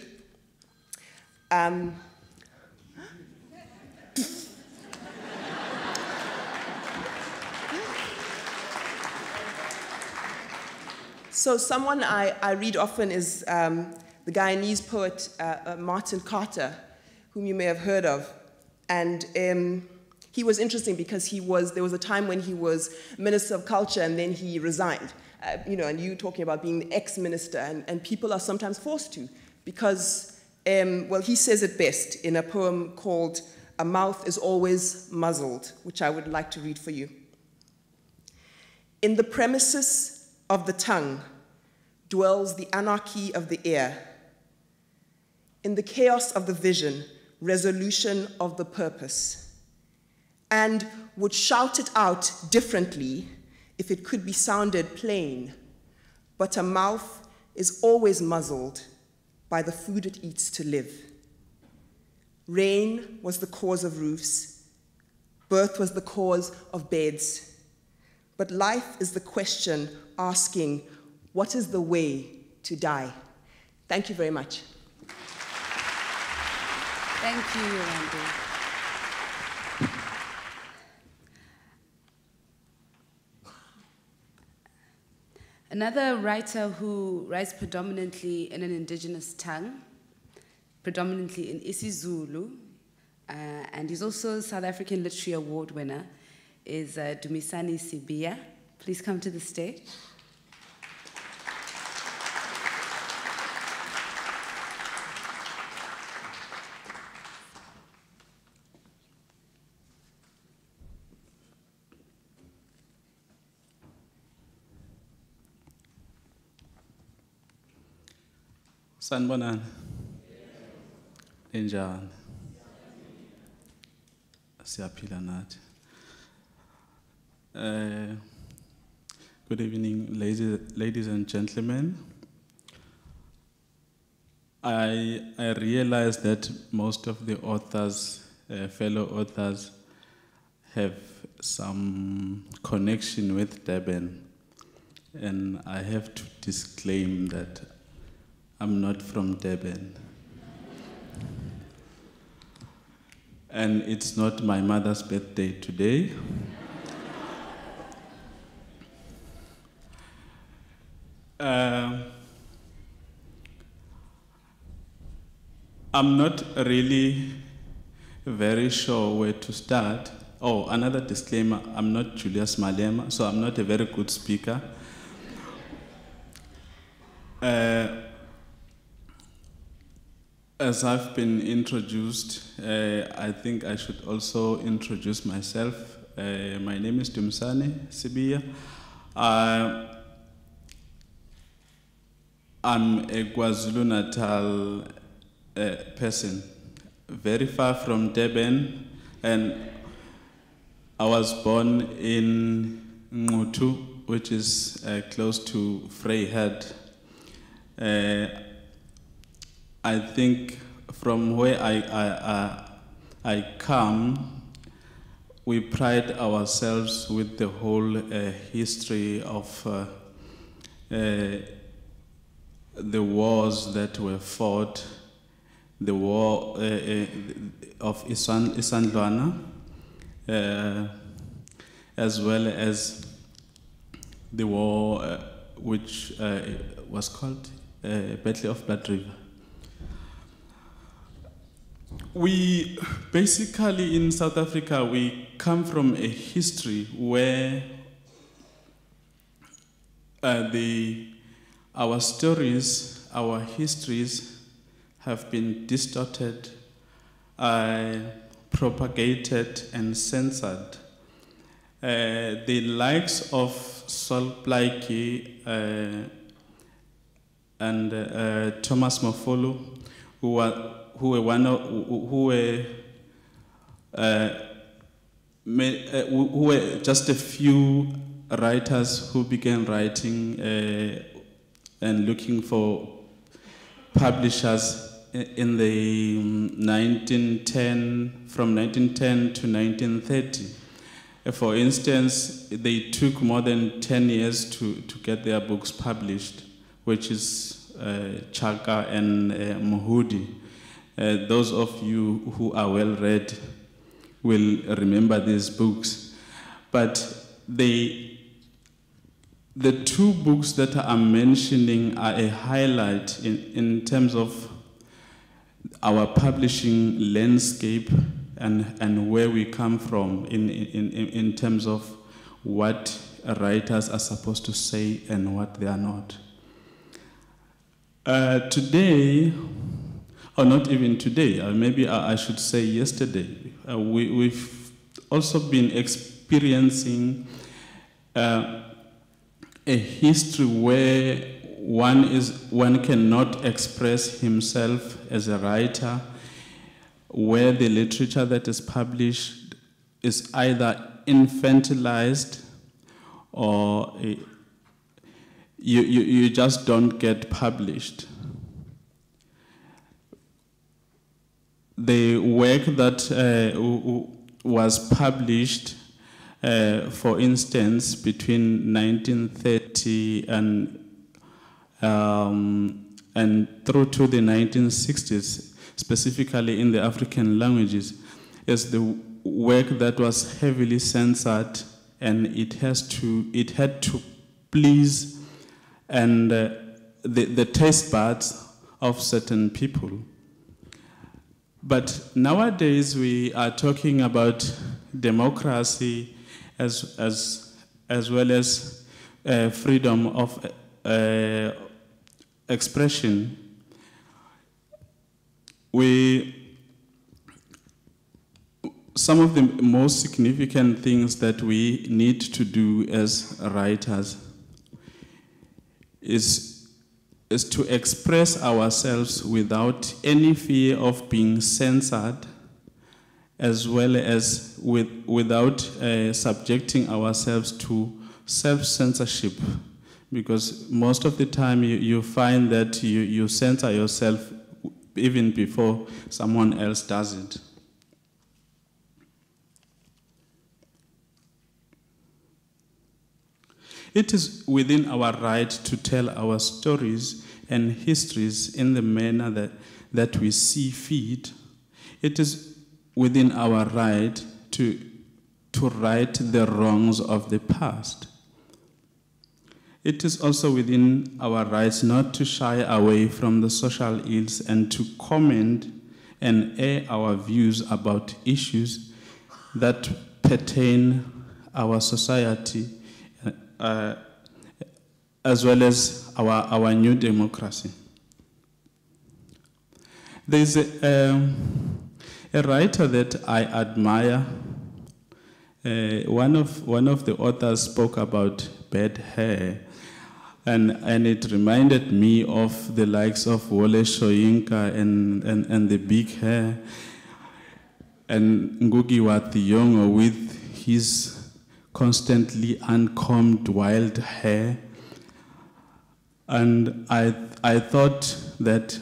So someone I read often is the Guyanese poet Martin Carter, whom you may have heard of. And he was interesting because there was a time when he was Minister of Culture and then he resigned. And you talking about being the ex-minister, and people are sometimes forced to, because, he says it best in a poem called A Mouth is Always Muzzled, which I would like to read for you. In the premises of the tongue dwells the anarchy of the ear. In the chaos of the vision, resolution of the purpose. And would shout it out differently if it could be sounded plain. But a mouth is always muzzled by the food it eats to live. Rain was the cause of roofs. Birth was the cause of beds. But life is the question asking, what is the way to die? Thank you very much. Thank you, Yewande. Another writer who writes predominantly in an indigenous tongue, predominantly in isiZulu, and he's also a South African Literary Award winner, is Dumisani Sibiya. Please come to the stage. Sanibonani. Ninjani. Siyaphila nathi. Good evening, ladies and gentlemen. I realize that most of the authors, fellow authors, have some connection with Durban, and I have to disclaim that I'm not from Durban. And it's not my mother's birthday today. I'm not really very sure where to start. Oh, another disclaimer, I'm not Julius Malema, so I'm not a very good speaker. As I've been introduced, I think I should also introduce myself. My name is Dumisani Sibiya. I'm a KwaZulu-Natal person, very far from Durban, and I was born in Ngutu, which is close to Vryheid. I think from where I come, we pride ourselves with the whole history of the wars that were fought, the war of Isandlwana, as well as the war which was called Battle of Blood River. We basically in South Africa, we come from a history where our stories, our histories have been distorted, propagated and censored. The likes of Sol Plaatje and Thomas Mofolo, who were just a few writers who began writing and looking for publishers in the 1910, from 1910 to 1930. For instance, they took more than 10 years to get their books published, which is Chaka and Mohudi. Those of you who are well read will remember these books. But the two books that I'm mentioning are a highlight in terms of our publishing landscape and where we come from in terms of what writers are supposed to say and what they are not. Today, or not even today, maybe I should say yesterday, we've also been experiencing a history where one cannot express himself as a writer, where the literature that is published is either infantilized or you just don't get published. The work that was published, for instance, between 1930 and through to the 1960s, specifically in the African languages, is the work that was heavily censored, and it had to please and the taste buds of certain people. But nowadays we are talking about democracy as well as freedom of expression. Some of the most significant things that we need to do as writers is to express ourselves without any fear of being censored, as well as without subjecting ourselves to self-censorship. Because most of the time you find that you censor yourself even before someone else does it. It is within our right to tell our stories and histories in the manner that we see fit. It is within our right to right the wrongs of the past. It is also within our rights not to shy away from the social ills and to comment and air our views about issues that pertain our society, as well as our new democracy. There's a writer that I admire. One of the authors spoke about bad hair, and it reminded me of the likes of Wole Soyinka and the big hair, and Ngugi wa Thiong'o with his constantly uncombed wild hair. And I thought that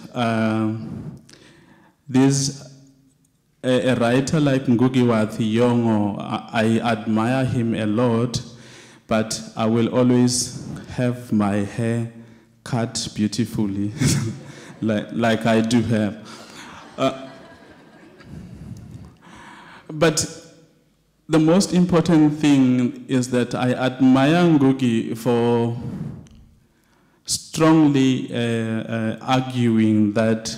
a writer like Ngugi wa Thiong'o, I admire him a lot, but I will always have my hair cut beautifully, like I do have. But the most important thing is that I admire Ngugi for strongly arguing that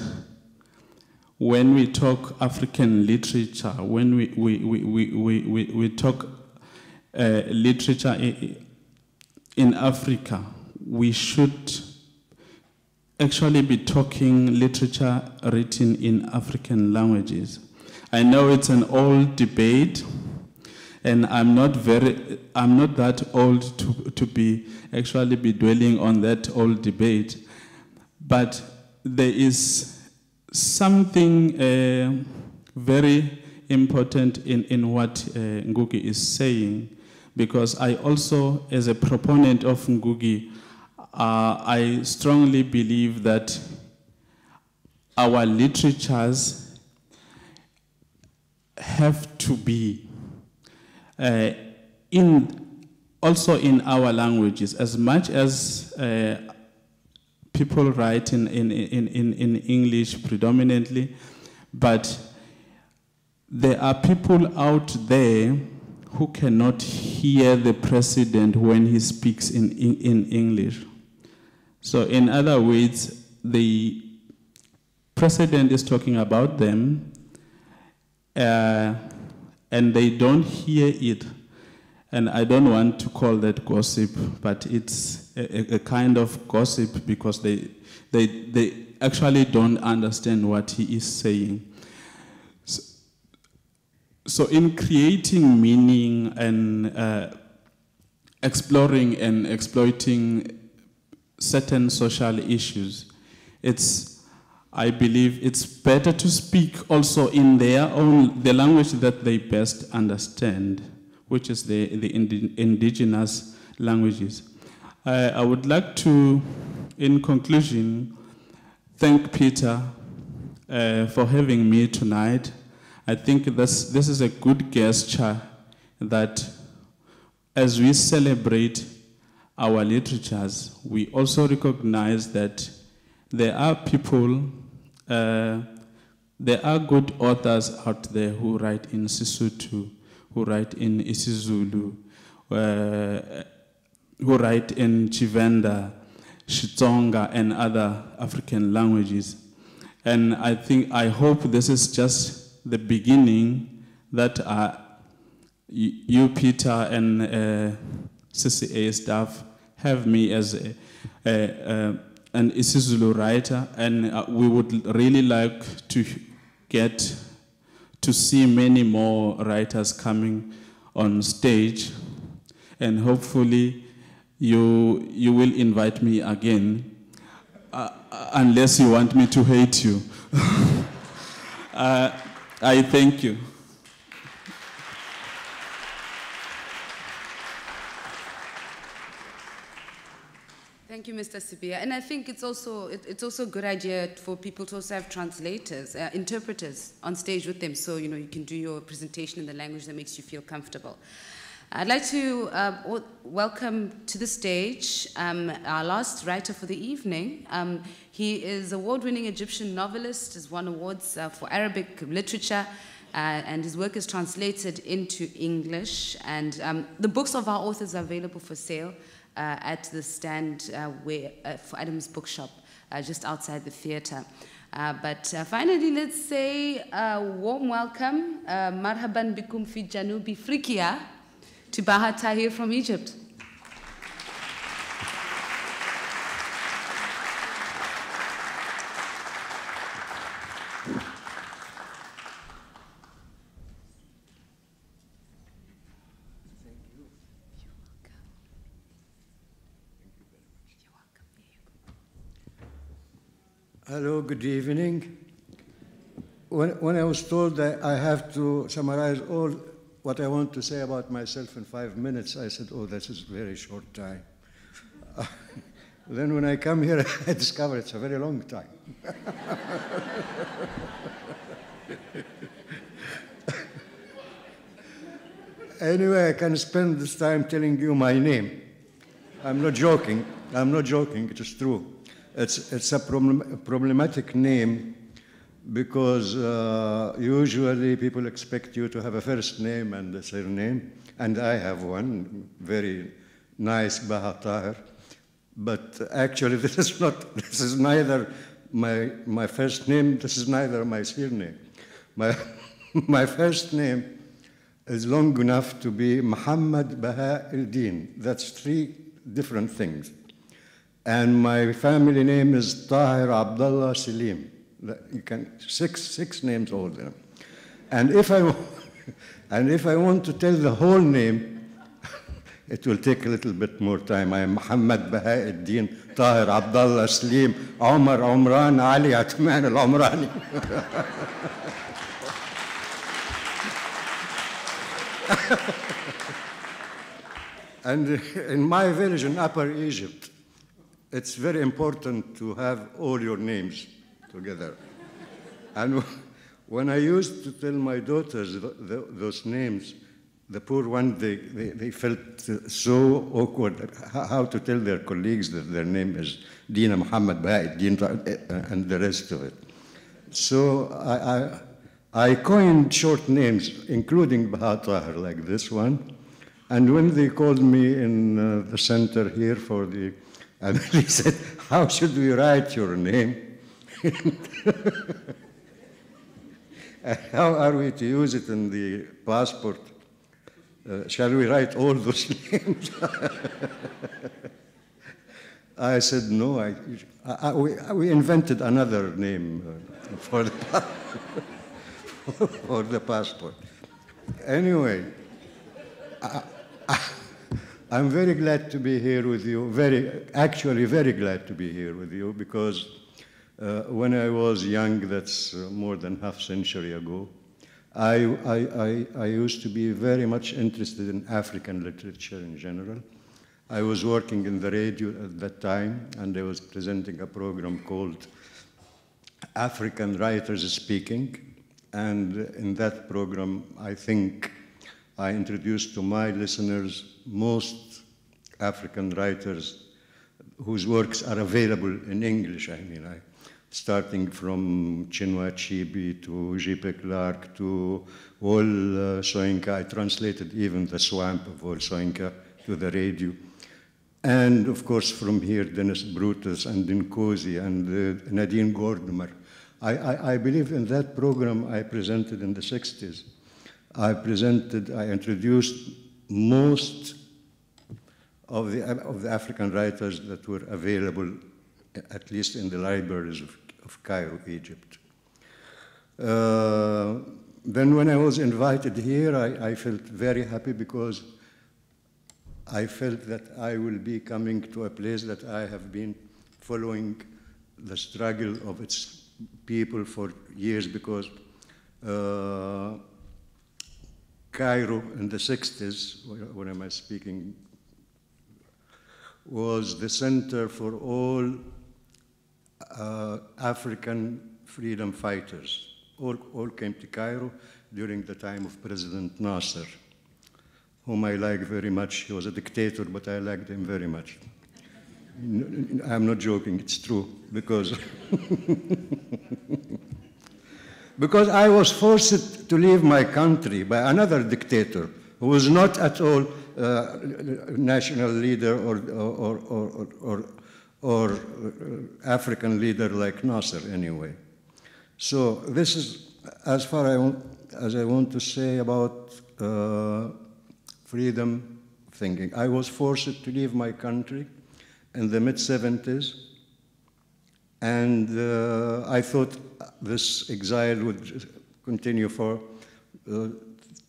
when we talk African literature, when we talk literature in Africa, we should actually be talking literature written in African languages. I know it's an old debate, and I'm not that old to be actually be dwelling on that old debate, but there is something very important in what Ngugi is saying, because I also, as a proponent of Ngugi, I strongly believe that our literatures have to be also in our languages, as much as people write in English predominantly, But there are people out there who cannot hear the president when he speaks in English. So in other words, the president is talking about them, and they don't hear it. And I don't want to call that gossip, but it's a kind of gossip because they actually don't understand what he is saying. So in creating meaning and exploring and exploiting certain social issues, I believe it's better to speak also in the language that they best understand, which is the indigenous languages. I would like to, in conclusion, thank Peter for having me tonight. I think this is a good gesture that as we celebrate our literatures, we also recognize that there are people, there are good authors out there who write in Sesotho, who write in isiZulu, who write in Tshivenda, Xitsonga, and other African languages. And I hope this is just the beginning, that you, Peter, and CCA staff have me as an isiZulu writer, and we would really like to get to see many more writers coming on stage, and hopefully you will invite me again, unless you want me to hate you. I thank you. Thank you, Mr. Sibiya. And I think it's also a good idea for people to also have translators, interpreters on stage with them, so you can do your presentation in the language that makes you feel comfortable. I'd like to welcome to the stage our last writer for the evening. He is award-winning Egyptian novelist, has won awards for Arabic literature, and his work is translated into English. And the books of our authors are available for sale at the stand for Adam's Bookshop, just outside the theater. But finally, let's say a warm welcome, marhaban bikum fi Janubi Frikia, to Bahaa Taher from Egypt. Hello, good evening. When I was told that I have to summarize all what I want to say about myself in 5 minutes, I said, oh, this is a very short time. Then when I come here, I discover it's a very long time. Anyway, I can spend this time telling you my name. I'm not joking. I'm not joking. It is true. It's a problematic name because usually people expect you to have a first name and a surname, and I have one, very nice, Bahaa Taher. But actually, this is neither my first name, this is neither my surname. My first name is long enough to be Muhammad Bahaa el-Din. That's 3 different things. And my family name is Taher Abdullah Salim. You can 6 names older. And if I want to tell the whole name, it will take a little bit more time. I am Muhammad Bahaa el-Din Taher Abdullah Salim Omar Omran Ali Atman al-Omrani. And in my village in Upper Egypt, it's very important to have all your names together. And when I used to tell my daughters those names, the poor ones, they felt so awkward how to tell their colleagues that their name is Dina Muhammad Bahaa el-Din and the rest of it. So I coined short names, including Bahaa Taher, like this one. And when they called me in the center here for the, and they said, how should we write your name? How are we to use it in the passport? Shall we write all those names? I said, no, we invented another name for the passport. Anyway, I'm very glad to be here with you, actually very glad to be here with you, because when I was young, that's more than half a century ago, I used to be very much interested in African literature in general. I was working in the radio at that time, and I was presenting a program called African Writers Speaking. And in that program, I think I introduced to my listeners most African writers whose works are available in English. I mean, starting from Chinua Achebe to J.P. Clark to Wole Soyinka. I translated even The Swamp of Wole Soyinka to the radio. And of course, from here, Dennis Brutus and Nkosi and Nadine Gordimer. I believe in that program I presented in the 60s. I introduced most of the African writers that were available, at least in the libraries of Cairo, Egypt. Then when I was invited here, I felt very happy because I felt that I will be coming to a place that I have been following the struggle of its people for years, because Cairo in the 60s, when am I speaking, was the center for all African freedom fighters. All came to Cairo during the time of President Nasser, whom I like very much. He was a dictator, but I liked him very much. I'm not joking, it's true, because because I was forced to leave my country by another dictator who was not at all national leader or African leader like Nasser anyway. So this is as far as I want to say about freedom thinking. I was forced to leave my country in the mid-70s, and I thought this exile would continue for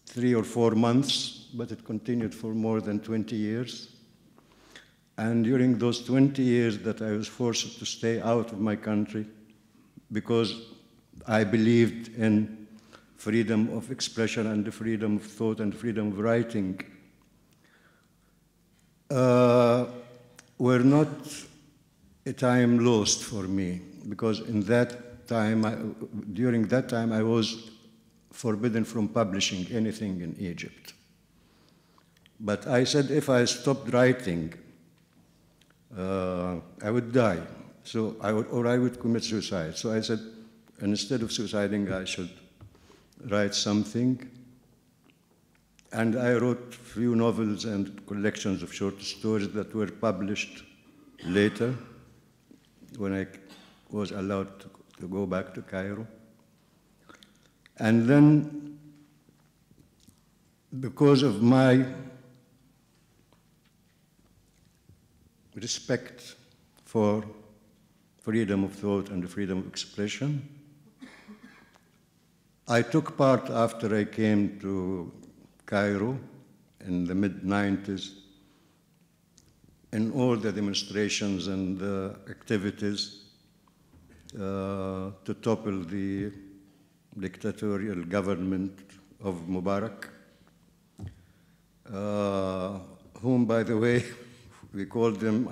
3 or 4 months, but it continued for more than 20 years. And during those 20 years that I was forced to stay out of my country because I believed in freedom of expression and the freedom of thought and freedom of writing, were not a time lost for me, because in that time, during that time, I was forbidden from publishing anything in Egypt. But I said if I stopped writing, I would die, or I would commit suicide. So I said, instead of suiciding, I should write something. And I wrote a few novels and collections of short stories that were published later when I was allowed to go back to Cairo. And then, because of my respect for freedom of thought and freedom of expression, I took part, after I came to Cairo in the mid-90s, in all the demonstrations and activities to topple the dictatorial government of Mubarak, whom, by the way, we called them,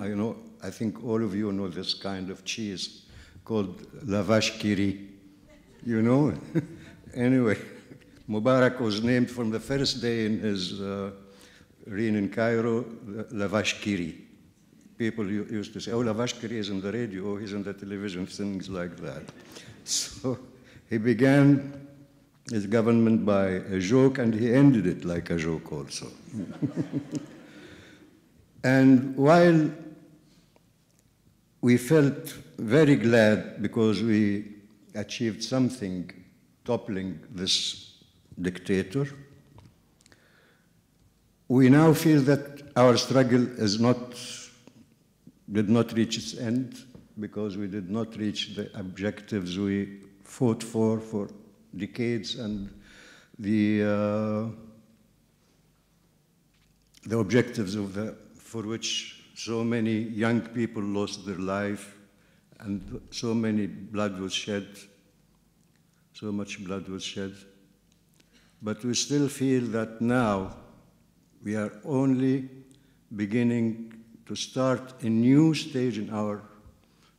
I think all of you know this kind of cheese called lavash kiri, you know? Anyway, Mubarak was named from the first day in his reign in Cairo, lavash kiri. People used to say, oh, lavash kiri is on the radio, oh, he's on the television, things like that. So He began his government by a joke, and he ended it like a joke also. And while we felt very glad because we achieved something toppling this dictator, we now feel that our struggle did not reach its end because we did not reach the objectives we fought for decades, and the objectives for which so many young people lost their life and so many blood was shed, so much blood was shed. But we still feel that now we are only beginning to start a new stage in our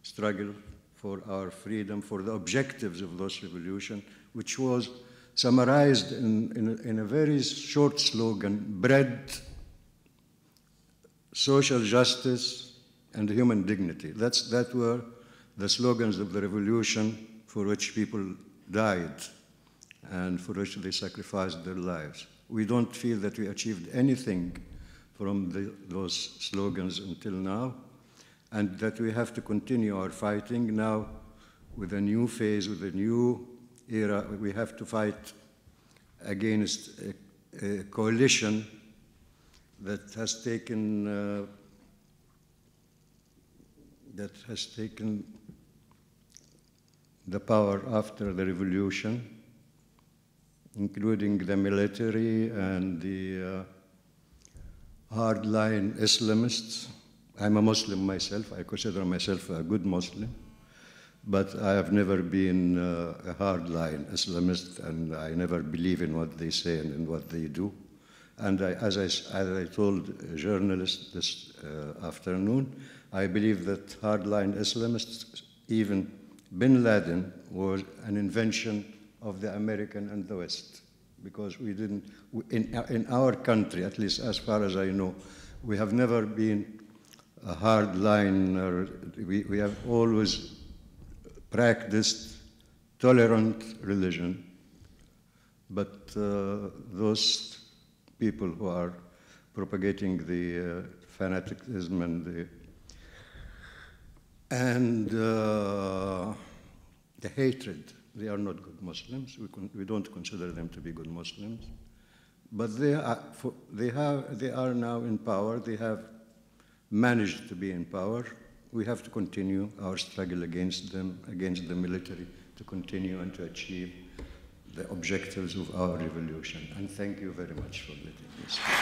struggle for our freedom, for the objectives of this revolution, which was summarized in a very short slogan: bread, social justice, and human dignity. That were the slogans of the revolution for which people died and for which they sacrificed their lives. We don't feel that we achieved anything from those slogans until now, and that we have to continue our fighting now with a new phase, with a new era. We have to fight against a coalition that has taken the power after the revolution, including the military and the hardline Islamists. I'm a Muslim myself. I consider myself a good Muslim, but I have never been a hardline Islamist, and I never believe in what they say and in what they do. And as I told a journalist this afternoon, I believe that hardline Islamists, even bin Laden, was an invention of the American and the West, because we didn't, in our country, at least as far as I know, we have never been a hardline, or we have always practiced tolerant religion. But those people who are propagating the fanaticism and the hatred, they are not good Muslims. We don't consider them to be good Muslims. But they are now in power. They have managed to be in power. We have to continue our struggle against them, against the military, to continue and to achieve the objectives of our revolution. And thank you very much for letting me speak.